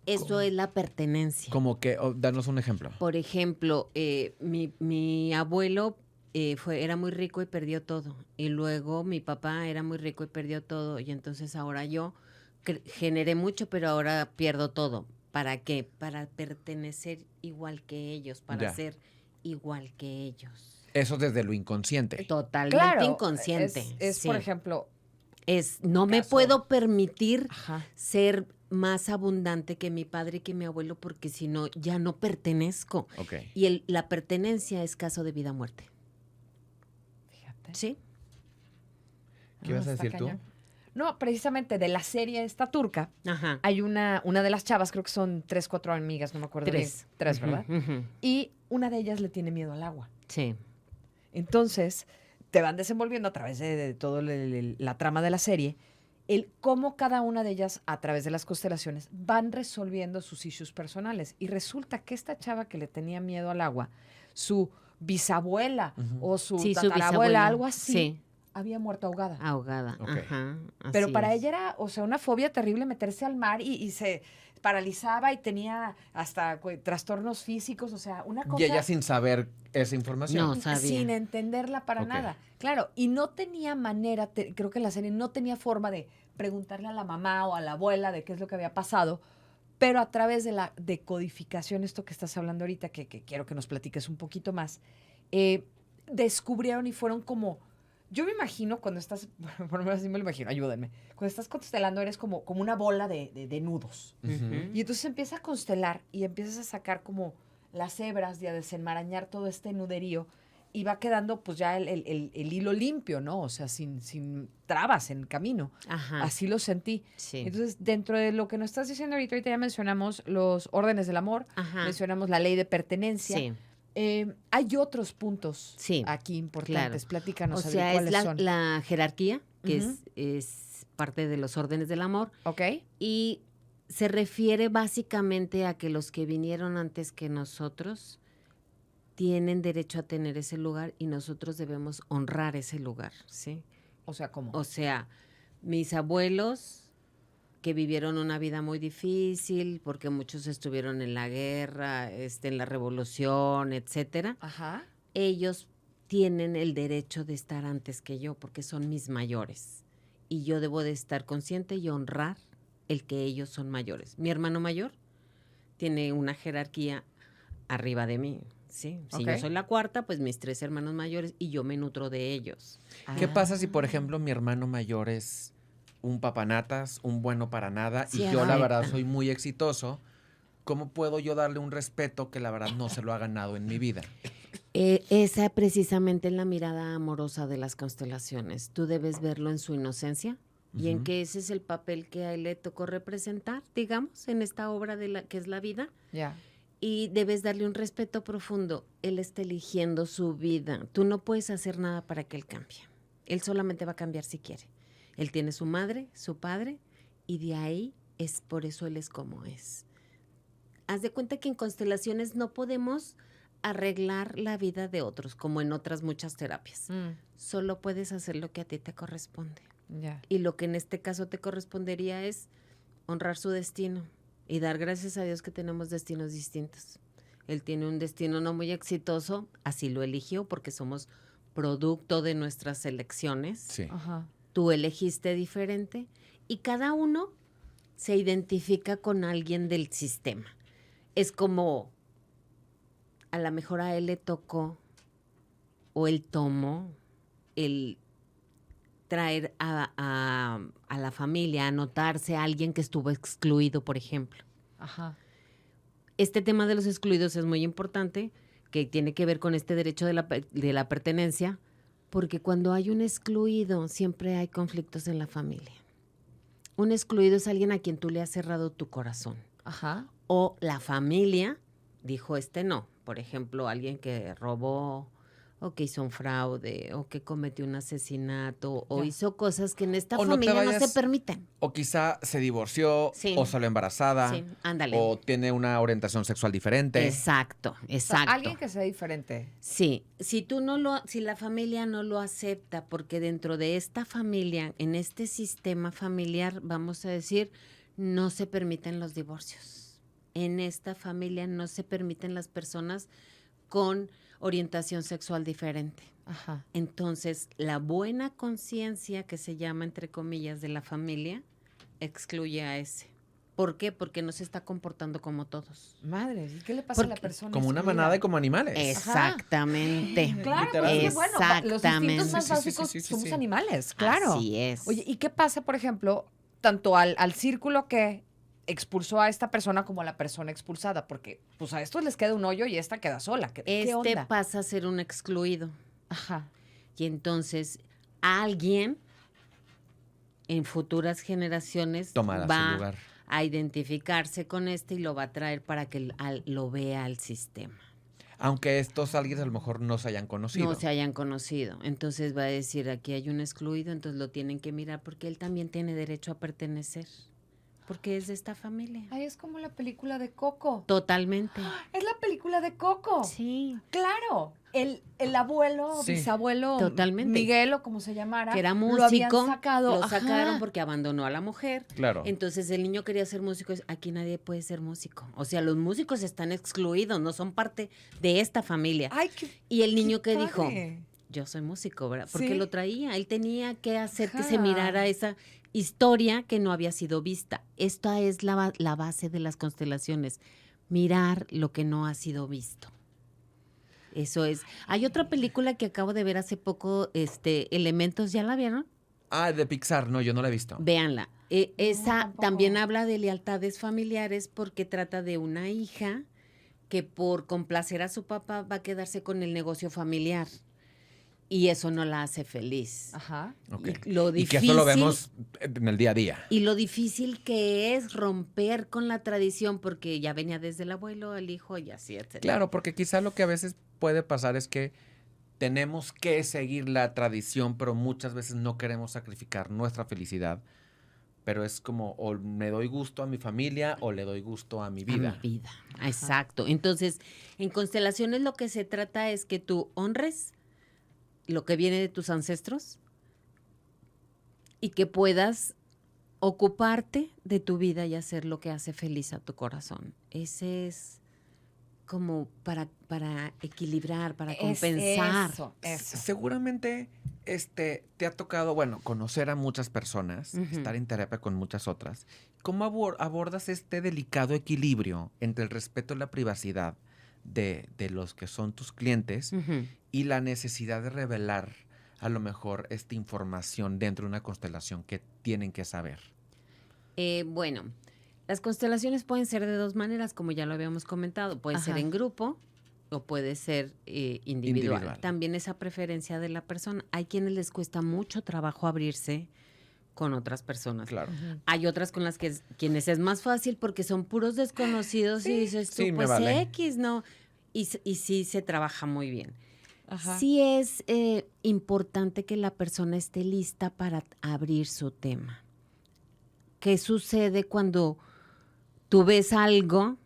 Eso es la pertenencia.
Como que, danos un ejemplo.
Por ejemplo, mi abuelo era muy rico y perdió todo. Y luego mi papá era muy rico y perdió todo. Y entonces ahora yo generé mucho, pero ahora pierdo todo. ¿Para qué? Para pertenecer igual que ellos, para
Ya.
ser igual que ellos.
Eso desde lo inconsciente.
Totalmente
Claro.
inconsciente.
Es
sí.
por ejemplo,
No me
Caso.
puedo permitir
Ajá.
ser más abundante que mi padre y que mi abuelo porque si no, ya no pertenezco.
Ok.
Y la pertenencia es caso de vida o muerte.
Fíjate.
¿Sí?
¿Qué ibas a
Está
decir tú?
cañón. No, precisamente de la serie esta turca,
Ajá.
hay una de las chavas, creo que son 3, 4 amigas, no me acuerdo bien. 3, ¿verdad?
Ujú, ujú.
Y una de ellas le tiene miedo al agua.
Sí.
Entonces, te van desenvolviendo a través de toda la trama de la serie, el cómo cada una de ellas, a través de las constelaciones, van resolviendo sus issues personales. Y resulta que esta chava que le tenía miedo al agua, su bisabuela o su
Sí, su
tatarabuela,
bisabuela.
algo así,
Sí.
había muerto ahogada.
Ahogada.
Ok.
Ajá.
Pero
así
para
es.
ella era, o sea, una fobia terrible meterse al mar y se paralizaba y tenía hasta trastornos físicos, o sea, una cosa
Y ella sin saber esa información.
No sabía.
sin entenderla para
Ok.
nada. Claro, y no tenía manera, creo que la serie no tenía forma de preguntarle a la mamá o a la abuela de qué es lo que había pasado, pero a través de la decodificación, esto que estás hablando ahorita, que quiero que nos platiques un poquito más, descubrieron y fueron como, yo me imagino cuando estás, por lo menos así me lo imagino, ayúdenme, cuando estás constelando eres como una bola de nudos.
Ujú.
Y entonces empieza a constelar y empiezas a sacar como las hebras y a desenmarañar todo este nuderío y va quedando pues ya el hilo limpio, ¿no? O sea, sin trabas en el camino.
Ajá.
Así lo sentí.
Sí.
Entonces, dentro de lo que nos estás diciendo ahorita ya mencionamos los órdenes del amor,
Ajá.
mencionamos la ley de pertenencia.
Sí.
Hay otros puntos
Sí,
aquí importantes.
claro.
Platícanos,
O
Adri,
sea, es
¿cuáles son?
la jerarquía, que
Ujú.
es parte de los órdenes del amor,
¿Ok?
y se refiere básicamente a que los que vinieron antes que nosotros tienen derecho a tener ese lugar y nosotros debemos honrar ese lugar, ¿sí?
O sea, ¿cómo?
O sea, mis abuelos que vivieron una vida muy difícil porque muchos estuvieron en la guerra, en la revolución, etcétera.
Ajá.
Ellos tienen el derecho de estar antes que yo porque son mis mayores y yo debo de estar consciente y honrar el que ellos son mayores. Mi hermano mayor tiene una jerarquía arriba de mí, ¿sí? Si
Ok.
yo soy la cuarta, pues mis 3 hermanos mayores y yo me nutro de ellos.
¿Qué
Ah.
pasa si, por ejemplo, mi hermano mayor es un papanatas, un bueno para nada,
Sí,
y yo la verdad
afecta.
soy muy exitoso? ¿Cómo puedo yo darle un respeto que la verdad no se lo ha ganado en mi vida?
Esa precisamente es la mirada amorosa de las constelaciones. Tú debes verlo en su inocencia y en
Ujú.
que ese es el papel que a él le tocó representar, digamos, en esta obra que es la vida.
Ya.
Y debes darle un respeto profundo. Él está eligiendo su vida. Tú no puedes hacer nada para que él cambie. Él solamente va a cambiar si quiere. Él tiene su madre, su padre, y de ahí es por eso él es como es. Haz de cuenta que en constelaciones no podemos arreglar la vida de otros, como en otras muchas terapias. Solo puedes hacer lo que a ti te corresponde.
Ya.
Y lo que en este caso te correspondería es honrar su destino y dar gracias a Dios que tenemos destinos distintos. Él tiene un destino no muy exitoso, así lo eligió porque somos producto de nuestras elecciones.
Sí.
Ajá.
Tú elegiste diferente y cada uno se identifica con alguien del sistema. Es como, a lo mejor a él le tocó o él tomó el traer a la familia, anotarse a alguien que estuvo excluido, por ejemplo.
Ajá.
Este tema de los excluidos es muy importante, que tiene que ver con este derecho de la pertenencia, porque cuando hay un excluido siempre hay conflictos en la familia. Un excluido es alguien a quien tú le has cerrado tu corazón.
Ajá.
O la familia dijo no. Por ejemplo, alguien que robó o que hizo un fraude o que cometió un asesinato o
Ya.
hizo cosas que en esta
O no te
familia no se
vayas-
permiten.
O quizá se divorció,
Sí.
o salió embarazada,
Sí, ándale.
o tiene una orientación sexual diferente.
Exacto,
O sea,
exacto.
alguien que sea diferente.
Sí, si la familia no lo acepta, porque dentro de esta familia, en este sistema familiar, vamos a decir, no se permiten los divorcios. En esta familia no se permiten las personas con orientación sexual diferente.
Ajá.
Entonces, la buena conciencia que se llama, entre comillas, de la familia, excluye a ese. ¿Por qué? Porque no se está comportando como todos.
Madre, ¿y qué le pasa a la persona?
Como una
excluida?
manada y como animales.
Exactamente.
Claro,
Literal.
es que bueno, los instintos más
Sí, sí, sí,
básicos
sí, sí,
somos
sí.
animales, claro.
Así es.
Oye, ¿y qué pasa, por ejemplo, tanto al círculo que expulsó a esta persona como a la persona expulsada? Porque pues a estos les queda un hoyo y esta queda sola. ¿Qué onda?
pasa a ser un excluido.
Ajá.
Y entonces alguien en futuras generaciones
Tomará su
va
lugar.
a identificarse con y lo va a traer para que lo vea al sistema.
Aunque estos alguien a lo mejor no se hayan conocido.
No se hayan conocido. Entonces va a decir, aquí hay un excluido, entonces lo tienen que mirar porque él también tiene derecho a pertenecer. Porque es de esta familia.
Ay, es como la película de Coco.
Totalmente.
Es la película de Coco.
Sí.
Claro. El abuelo,
Sí.
bisabuelo,
Totalmente.
Miguel o como se llamara,
Que era
lo habían
músico,
sacado.
lo
Ajá.
sacaron porque abandonó a la mujer.
Claro.
Entonces el niño quería ser músico. Aquí nadie puede ser músico. O sea, los músicos están excluidos, no son parte de esta familia.
Ay, qué
Y el niño
qué
que dijo,
padre.
yo soy músico, ¿verdad? Porque
Sí.
lo traía. Él tenía que hacer que se
Ajá.
mirara esa historia que no había sido vista. Esta es la base de las constelaciones. Mirar lo que no ha sido visto. Eso es. Hay otra película que acabo de ver hace poco, Elementos, ¿ya la vieron?
Ah, de Pixar, no, yo no la he visto.
Véanla. Esa
tampoco.
también habla de lealtades familiares porque trata de una hija que por complacer a su papá va a quedarse con el negocio familiar. Y eso no la hace feliz.
Ajá.
Ok.
Y lo
Y que
difícil,
eso lo vemos en el día a día.
y lo difícil que es romper con la tradición porque ya venía desde el abuelo, el hijo y así, etc.
Claro, porque quizá lo que a veces puede pasar es que tenemos que seguir la tradición, pero muchas veces no queremos sacrificar nuestra felicidad. Pero es como, o me doy gusto a mi familia o le doy gusto a mi vida.
A mi vida. Exacto. Entonces, en constelaciones lo que se trata es que tú honres lo que viene de tus ancestros y que puedas ocuparte de tu vida y hacer lo que hace feliz a tu corazón. Ese es como para equilibrar, para compensar.
Eso.
Seguramente te ha tocado, bueno, conocer a muchas personas,
Ujú.
estar en terapia con muchas otras. ¿Cómo abordas este delicado equilibrio entre el respeto a la privacidad de los que son tus clientes
Ujú.
y la necesidad de revelar a lo mejor esta información dentro de una constelación que tienen que saber?
Bueno, las constelaciones pueden ser de dos maneras, como ya lo habíamos comentado. Puede ser
Ajá.
en grupo o puede ser individual. También esa preferencia de la persona. Hay quienes les cuesta mucho trabajo abrirse con otras personas.
Claro.
Hay otras con las que quienes es más fácil porque son puros desconocidos y dices tú,
sí, me
pues
vale.
X, ¿no? Y sí se trabaja muy bien.
Ajá.
Sí es importante que la persona esté lista para abrir su tema. ¿Qué sucede cuando tú ves algo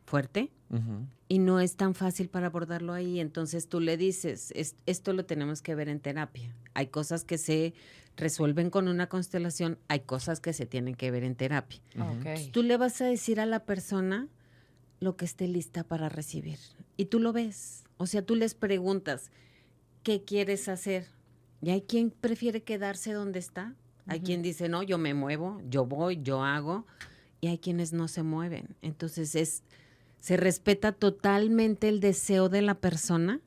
fuerte
Ujú.
y no es tan fácil para abordarlo ahí? Entonces tú le dices, esto lo tenemos que ver en terapia. Hay cosas que se resuelven con una constelación, hay cosas que se tienen que ver en terapia.
Ok.
Tú le vas a decir a la persona lo que esté lista para recibir. Y tú lo ves. O sea, tú les preguntas, ¿qué quieres hacer? Y hay quien prefiere quedarse donde está. Hay quien dice, no, yo me muevo, yo voy, yo hago. Y hay quienes no se mueven. Entonces, se respeta totalmente el deseo de la persona.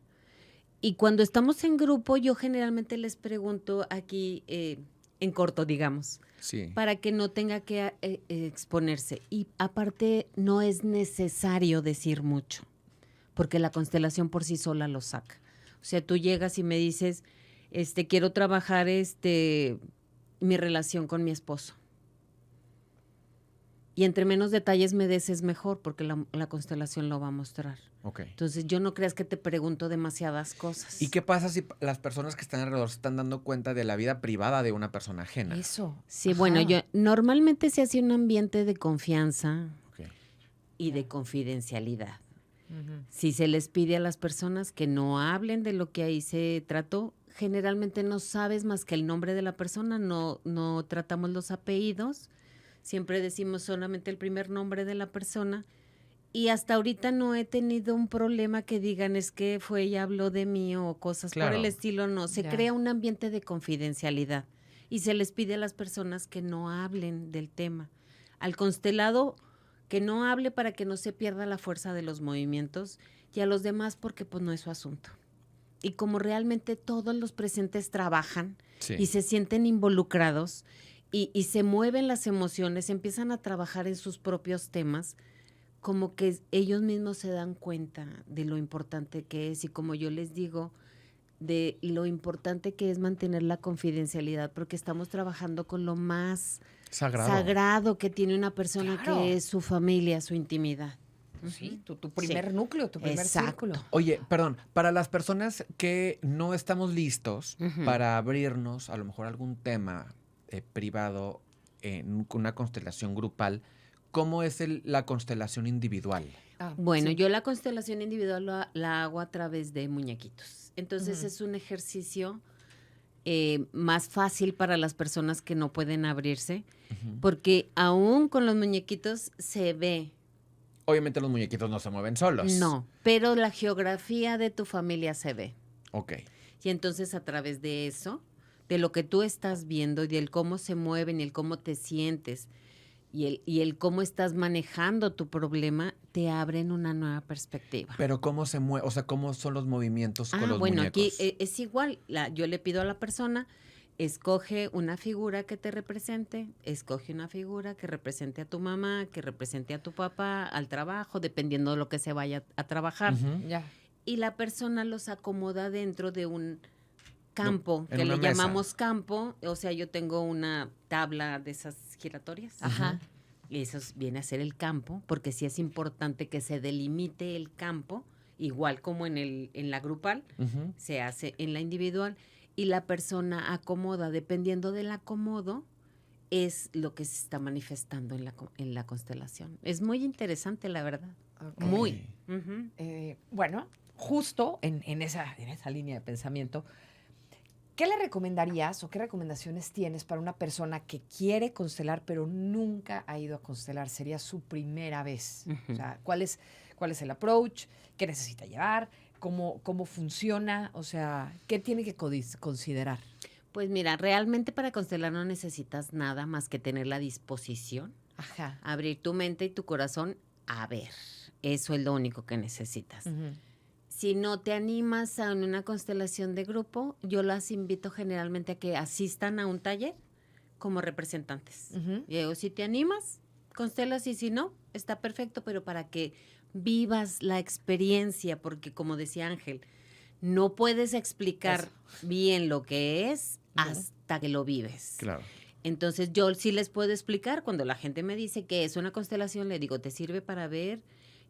Y cuando estamos en grupo, yo generalmente les pregunto aquí en corto, digamos,
Sí.
para que no tenga que exponerse. Y aparte, no es necesario decir mucho, porque la constelación por sí sola lo saca. O sea, tú llegas y me dices, quiero trabajar mi relación con mi esposo. Y entre menos detalles me des es mejor, porque la constelación lo va a mostrar.
Ok.
Entonces, yo no creas que te pregunto demasiadas cosas.
¿Y qué pasa si las personas que están alrededor se están dando cuenta de la vida privada de una persona ajena?
Eso.
Sí,
Ajá.
bueno, yo normalmente se hace un ambiente de confianza
Ok.
y de confidencialidad.
Ujú.
Si se les pide a las personas que no hablen de lo que ahí se trató, generalmente no sabes más que el nombre de la persona, no tratamos los apellidos, siempre decimos solamente el primer nombre de la persona. Y hasta ahorita no he tenido un problema que digan es que fue ella habló de mí o cosas por
Claro.
el estilo, no. Se
Ya.
crea un ambiente de confidencialidad y se les pide a las personas que no hablen del tema. Al constelado que no hable para que no se pierda la fuerza de los movimientos y a los demás porque pues no es su asunto. Y como realmente todos los presentes trabajan
Sí.
y se sienten involucrados y se mueven las emociones, empiezan a trabajar en sus propios temas, como que ellos mismos se dan cuenta de lo importante que es y como yo les digo, de lo importante que es mantener la confidencialidad, porque estamos trabajando con lo más sagrado que tiene una persona,
Claro.
que es su familia, su intimidad.
Sí, tu primer núcleo, tu primer
Exacto.
círculo.
Oye, perdón, para las personas que no estamos listos
Ujú.
para abrirnos a lo mejor algún tema privado en una constelación grupal, ¿cómo es la constelación individual?
Bueno,
Sí.
yo la constelación individual la hago a través de muñequitos. Entonces
Ujú.
es un ejercicio más fácil para las personas que no pueden abrirse, porque aún con los muñequitos se ve.
Obviamente los muñequitos no se mueven solos.
No, pero la geografía de tu familia se ve.
Ok.
Y entonces a través de eso, de lo que tú estás viendo y del cómo se mueven y el cómo te sientes y el cómo estás manejando tu problema, te abren una nueva perspectiva.
Pero ¿cómo se mueve? O sea, ¿cómo son los movimientos con los
bueno,
muñecos?
aquí es igual. Yo le pido a la persona, escoge una figura que te represente, escoge una figura que represente a tu mamá, que represente a tu papá, al trabajo, dependiendo de lo que se vaya a trabajar.
Ujú.
Ya.
Y la persona los acomoda dentro de un campo,
en
que
una
le
mesa.
llamamos campo. O sea, yo tengo una tabla de esas giratorias.
Ajá.
Y eso viene a ser el campo, porque sí es importante que se delimite el campo, igual como en la grupal,
Ujú.
se hace en la individual, y la persona acomoda, dependiendo del acomodo, es lo que se está manifestando en la constelación. Es muy interesante, la verdad.
Ok.
Muy. Ujú.
Bueno, justo en esa línea de pensamiento, ¿qué le recomendarías o qué recomendaciones tienes para una persona que quiere constelar pero nunca ha ido a constelar? Sería su primera vez.
Ujú.
O sea, ¿cuál es el approach? ¿Qué necesita llevar? ¿Cómo funciona? O sea, ¿qué tiene que considerar?
Pues mira, realmente para constelar no necesitas nada más que tener la disposición,
Ajá.
abrir tu mente y tu corazón a ver. Eso es lo único que necesitas.
Ujú.
Si no te animas a una constelación de grupo, yo las invito generalmente a que asistan a un taller como representantes.
Ujú.
Y digo, si te animas, constelas, y si no, está perfecto, pero para que vivas la experiencia, porque como decía Ángel, no puedes explicar bien lo que es
Ujú.
hasta que lo vives.
Claro.
Entonces yo sí les puedo explicar, cuando la gente me dice que es una constelación, le digo, te sirve para ver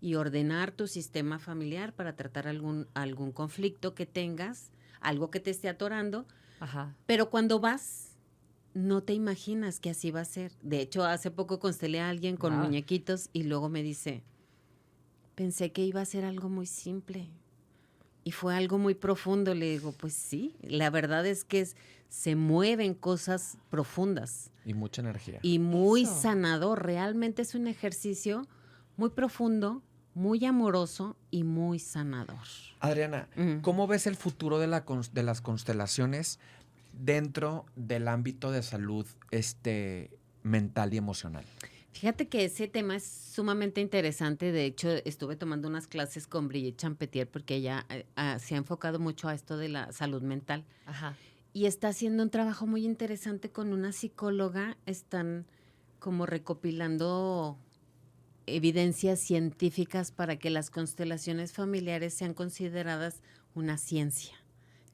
y ordenar tu sistema familiar, para tratar algún conflicto que tengas, algo que te esté atorando,
Ajá.
pero cuando vas, no te imaginas que así va a ser. De hecho, hace poco constelé a alguien con
Wow.
muñequitos y luego me dice, pensé que iba a ser algo muy simple y fue algo muy profundo. Le digo, pues sí, la verdad es que se mueven cosas profundas
Y mucha energía.
y muy
Eso.
sanador. Realmente es un ejercicio muy profundo, muy amoroso y muy sanador.
Adriana,
Ujú.
¿cómo ves el futuro de las constelaciones dentro del ámbito de salud mental y emocional?
Fíjate que ese tema es sumamente interesante. De hecho, estuve tomando unas clases con Brigitte Champetier porque ella se ha enfocado mucho a esto de la salud mental
Ajá.
y está haciendo un trabajo muy interesante con una psicóloga. Están como recopilando evidencias científicas para que las constelaciones familiares sean consideradas una ciencia.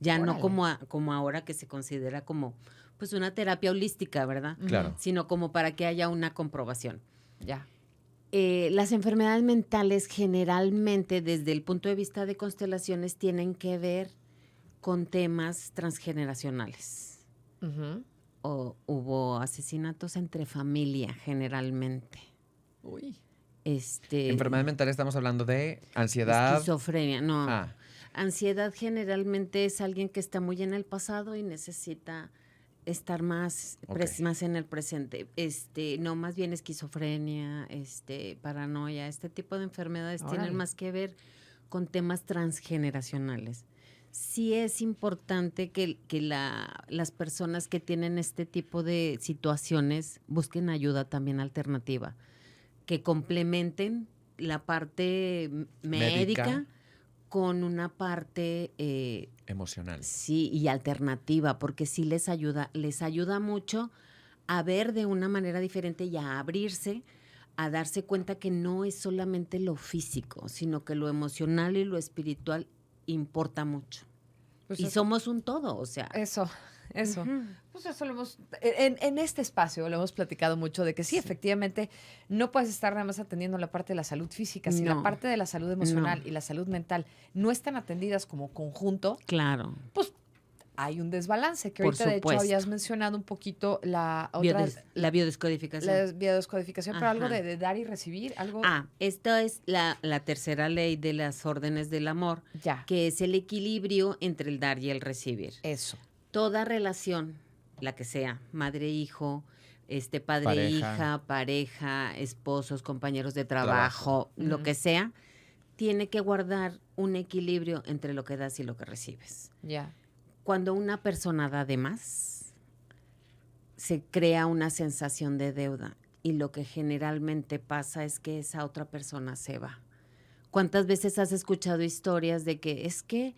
Ya no
Órale.
como ahora, que se considera como pues una terapia holística, ¿verdad?
Claro.
Sino como para que haya una comprobación.
Ya.
Las enfermedades mentales generalmente, desde el punto de vista de constelaciones, tienen que ver con temas transgeneracionales.
Ujú.
O hubo asesinatos entre familia, generalmente.
Uy.
Enfermedad mental, estamos hablando de ansiedad.
Esquizofrenia, no.
Ah,
Ansiedad generalmente es alguien que está muy en el pasado y necesita estar más,
Ok.
más en el presente. No, más bien esquizofrenia, paranoia, este tipo de enfermedades
Órale.
tienen más que ver con temas transgeneracionales. sí es importante que las personas que tienen este tipo de situaciones busquen ayuda también alternativa, que complementen la parte médica con una parte
emocional.
Sí, y alternativa, porque sí les ayuda mucho a ver de una manera diferente y a abrirse, a darse cuenta que no es solamente lo físico, sino que lo emocional y lo espiritual importa mucho.
Pues
y
eso,
somos un todo, o sea.
Eso.
Ujú.
Pues eso lo hemos, en este espacio lo hemos platicado mucho de que sí, efectivamente, no puedes estar nada más atendiendo la parte de la salud física. Si la
No.
parte de la salud emocional
No.
y la salud mental no están atendidas como conjunto,
Claro.
pues hay un desbalance, que
Por
ahorita de hecho
supuesto.
habías mencionado un poquito la otra,
La biodescodificación.
la biodescodificación, pero algo
Ajá.
de dar y recibir, algo
Esta es la tercera ley de las órdenes del amor,
ya,
que es el equilibrio entre el dar y el recibir.
eso.
Toda relación, la que sea, madre-hijo, padre-hija, pareja, esposos, compañeros de trabajo, lo
Ujú.
que sea, tiene que guardar un equilibrio entre lo que das y lo que recibes.
Ya.
Cuando una persona da de más, se crea una sensación de deuda y lo que generalmente pasa es que esa otra persona se va. ¿Cuántas veces has escuchado historias de que es que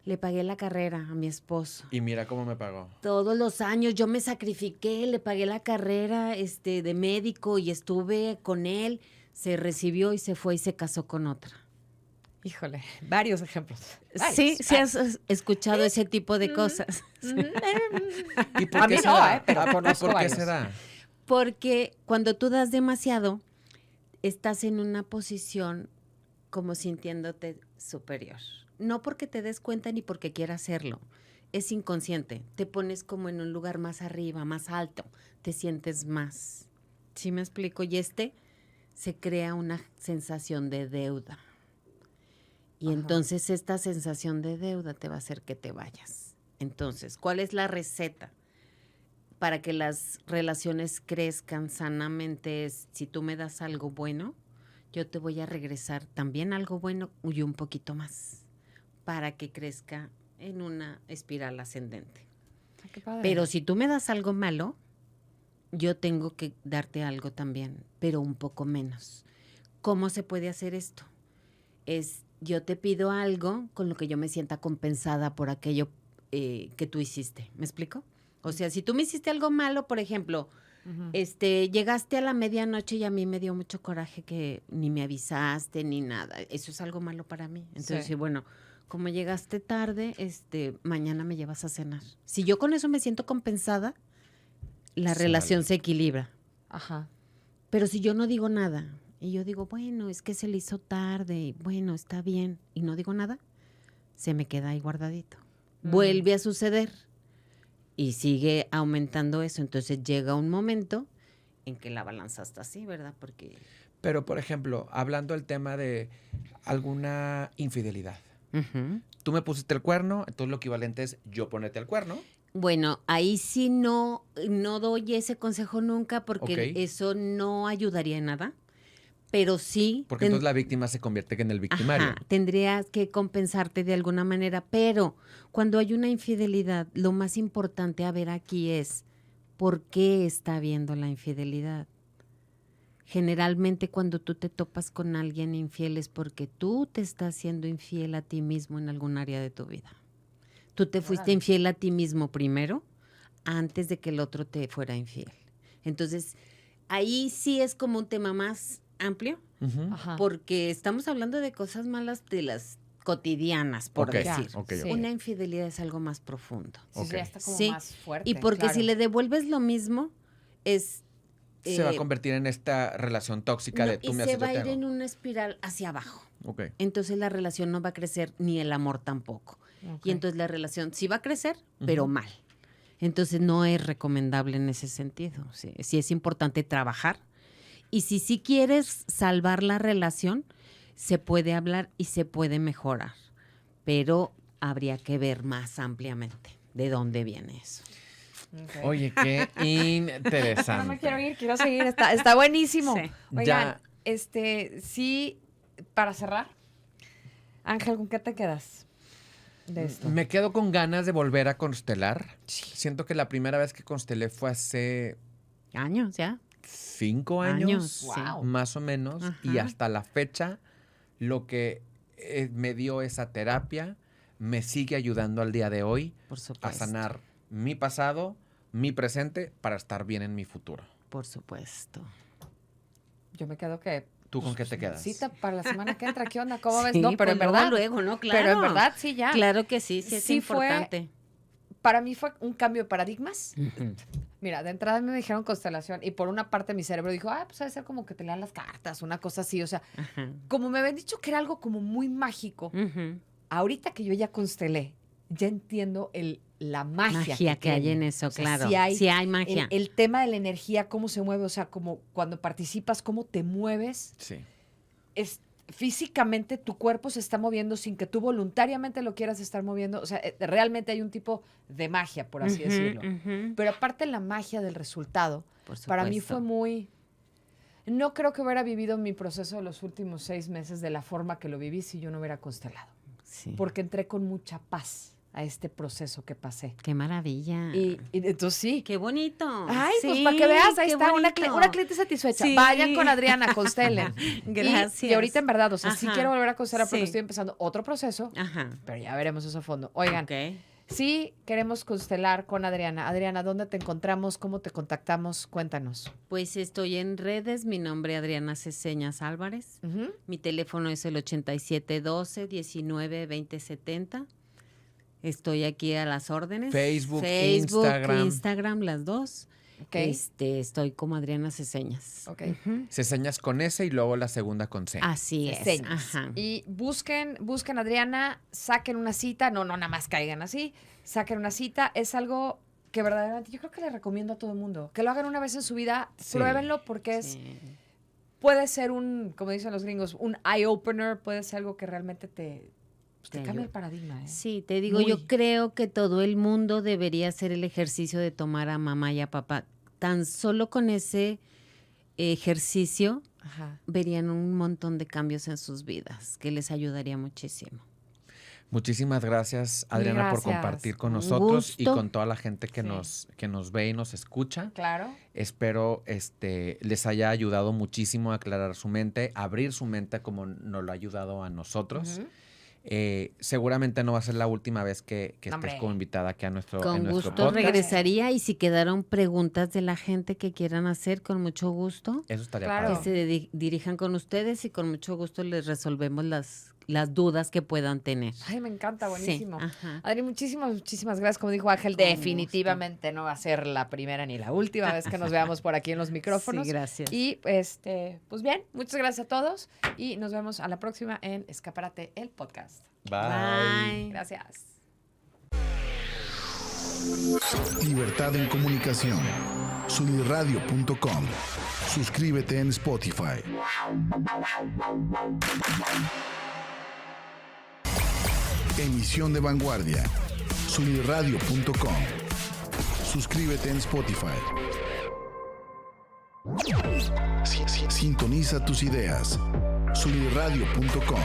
le pagué la carrera a mi esposo?
Y mira cómo me pagó.
Todos los años yo me sacrifiqué, le pagué la carrera de médico y estuve con él, se recibió y se fue y se casó con otra.
Híjole, varios ejemplos.
Sí,
Varios.
sí has escuchado ese tipo de cosas.
¿Y por
A
qué
mí
se
no,
da?
pero
¿Y
conozco
por qué
varios.
se da?
Porque cuando tú das demasiado, estás en una posición como sintiéndote superior. No porque te des cuenta ni porque quieras hacerlo. Es inconsciente. Te pones como en un lugar más arriba, más alto. Te sientes más. ¿Sí me explico? Y se crea una sensación de deuda. Y
Ajá.
entonces esta sensación de deuda te va a hacer que te vayas. Entonces, ¿cuál es la receta para que las relaciones crezcan sanamente? Es, si tú me das algo bueno, yo te voy a regresar también algo bueno y un poquito más para que crezca en una espiral ascendente.
Ay, qué padre.
Pero si tú me das algo malo, yo tengo que darte algo también, pero un poco menos. ¿Cómo se puede hacer esto? Yo te pido algo con lo que yo me sienta compensada por aquello que tú hiciste. ¿Me explico? O sea, si tú me hiciste algo malo, por ejemplo,
Ujú.
llegaste a la medianoche y a mí me dio mucho coraje que ni me avisaste ni nada. Eso es algo malo para mí. Entonces,
Sí.
bueno, como llegaste tarde, mañana me llevas a cenar. Si yo con eso me siento compensada, la
Se
relación
vale.
se equilibra.
Ajá.
Pero si yo no digo nada y yo digo, bueno, es que se le hizo tarde, y bueno, está bien, y no digo nada, se me queda ahí guardadito. Vuelve a suceder y sigue aumentando eso. Entonces llega un momento en que la balanza está así, ¿verdad? Porque
Pero, por ejemplo, hablando del tema de alguna infidelidad. Tú me pusiste el cuerno, entonces lo equivalente es yo ponerte el cuerno.
bueno, ahí sí no doy ese consejo nunca porque
Ok.
eso no ayudaría en nada, pero sí.
Porque entonces la víctima se convierte en el victimario.
Ajá, tendrías que compensarte de alguna manera, pero cuando hay una infidelidad, lo más importante a ver aquí es por qué está habiendo la infidelidad. Generalmente cuando tú te topas con alguien infiel es porque tú te estás siendo infiel a ti mismo en algún área de tu vida. Tú te fuiste
Órale.
infiel a ti mismo primero antes de que el otro te fuera infiel. Entonces, ahí sí es como un tema más amplio,
Ujú.
Ajá.
porque estamos hablando de cosas malas de las cotidianas, por
Ok,
decir.
ok,
Sí.
ok.
Una infidelidad es algo más profundo.
Sí,
Ok.
ya está como
Sí,
más fuerte.
Y porque
claro.
si le devuelves lo mismo, es...
Se va a
eh,
convertir en esta relación tóxica
no,
de tú
y
me
se
haces,
va
yo
a
te
ir
hago.
en una espiral hacia abajo.
Ok.
Entonces la relación no va a crecer, ni el amor tampoco.
Ok.
Y entonces la relación sí va a crecer, pero
Ujú.
mal. Entonces no es recomendable en ese sentido. Sí, sí es importante trabajar. Y si sí quieres salvar la relación, se puede hablar y se puede mejorar. Pero habría que ver más ampliamente de dónde viene eso.
Ok.
Oye, qué interesante.
No me quiero ir, quiero seguir. Está buenísimo.
Sí.
Oigan, sí, para cerrar, Ángel, ¿con qué te quedas? de esto?
Me quedo con ganas de volver a constelar.
Sí.
Siento que la primera vez que constelé fue hace
Años, ¿ya?
5 años,
sí.
Wow.
más o menos. Y
Ajá.
hasta la fecha, lo que me dio esa terapia me sigue ayudando al día de hoy
Por supuesto.
a sanar mi pasado, mi presente, para estar bien en mi futuro.
Por supuesto.
Yo me quedo que...
¿Tú con qué te quedas?
Cita para la semana que entra, ¿qué onda? ¿Cómo ves?
Sí,
No, pero
pues
en verdad...
luego, ¿no? Claro.
Pero en verdad, sí, ya.
Claro que sí, sí es
Sí fue-
importante.
Para mí fue un cambio de paradigmas.
Ujú.
Mira, de entrada me dijeron constelación y por una parte mi cerebro dijo, pues debe ser como que te lean las cartas, una cosa así. O sea,
Ajá.
como me habían dicho que era algo como muy mágico,
Ujú.
ahorita que yo ya constelé, ya entiendo la magia,
Que hay
tiene.
en eso,
O sea,
claro.
sí hay
magia.
El tema de la energía, cómo se mueve, o sea, como cuando participas, cómo te mueves,
Sí.
es físicamente tu cuerpo se está moviendo sin que tú voluntariamente lo quieras estar moviendo. O sea, realmente hay un tipo de magia, por así
Ujú,
decirlo.
ujú.
Pero aparte la magia del resultado,
Por
para mí
supuesto.
fue muy... No creo que hubiera vivido mi proceso de los últimos 6 meses de la forma que lo viví si yo no hubiera constelado.
Sí.
Porque entré con mucha paz a este proceso que pasé.
Qué maravilla.
Y entonces sí.
Qué bonito.
Ay, pues
Sí,
para que veas, ahí
qué
está, una
bonito.
cliente satisfecha.
Sí.
Vayan con Adriana, constelen.
Gracias.
Y ahorita en verdad, o sea, sí
Ajá.
quiero volver a constelar porque
Sí.
estoy empezando otro proceso,
Ajá.
pero ya veremos eso a fondo. Oigan,
Ok.
sí queremos constelar con Adriana. Adriana, ¿dónde te encontramos? ¿Cómo te contactamos? Cuéntanos.
Pues estoy en redes. Mi nombre es Adriana Ceseñas Álvarez.
Ujú.
Mi teléfono es el 8712-192070. Estoy aquí a las órdenes.
Facebook, Instagram.
Instagram, las dos.
Ok.
Estoy como Adriana Ceseñas.
Ok.
Ujú.
Ceseñas con S y luego la segunda con C.
Así es.
Señas.
Ajá.
Y busquen a Adriana, saquen una cita, no nada más caigan así, saquen una cita, es algo que verdaderamente yo creo que le recomiendo a todo el mundo, que lo hagan una vez en su vida,
Sí.
pruébenlo porque
Sí.
puede ser como dicen los gringos, un eye opener, puede ser algo que realmente te
Te
cambia
ayuda.
el paradigma. ¿eh?
Sí, te digo,
Muy.
yo creo que todo el mundo debería hacer el ejercicio de tomar a mamá y a papá. Tan solo con ese ejercicio
Ajá.
verían un montón de cambios en sus vidas, que les ayudaría muchísimo.
Muchísimas gracias, Adriana, por
gracias.
compartir con
Un
nosotros y
gusto.
con toda la gente que,
Sí.
que nos ve y nos escucha.
Claro.
Espero les haya ayudado muchísimo a aclarar su mente, a abrir su mente como nos lo ha ayudado a nosotros.
Ujú.
Seguramente no va a ser la última vez que estés
Hombre.
como invitada aquí a nuestro, en
Con
nuestro
gusto
podcast.
regresaría y si quedaron preguntas de la gente que quieran hacer, con mucho gusto,
Eso estaría
Claro.
que
padre.
se dirijan con ustedes y con mucho gusto les resolvemos las dudas que puedan tener.
Ay, me encanta,
Sí,
buenísimo.
ajá.
Adri, muchísimas gracias. Como dijo Ángel,
Con
definitivamente no va a ser la primera ni la última vez que nos veamos por aquí en los micrófonos.
Sí, gracias.
Y pues bien, muchas gracias a todos y nos vemos a la próxima en Escaparate, el podcast.
Bye.
Gracias.
Libertad en comunicación. Sunirradio.com. Suscríbete en Spotify. Emisión de vanguardia. Sunirradio.com. Suscríbete en Spotify. Sintoniza tus ideas. Sunirradio.com.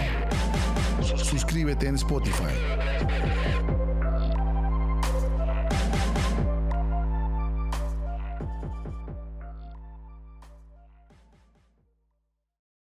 Suscríbete en Spotify.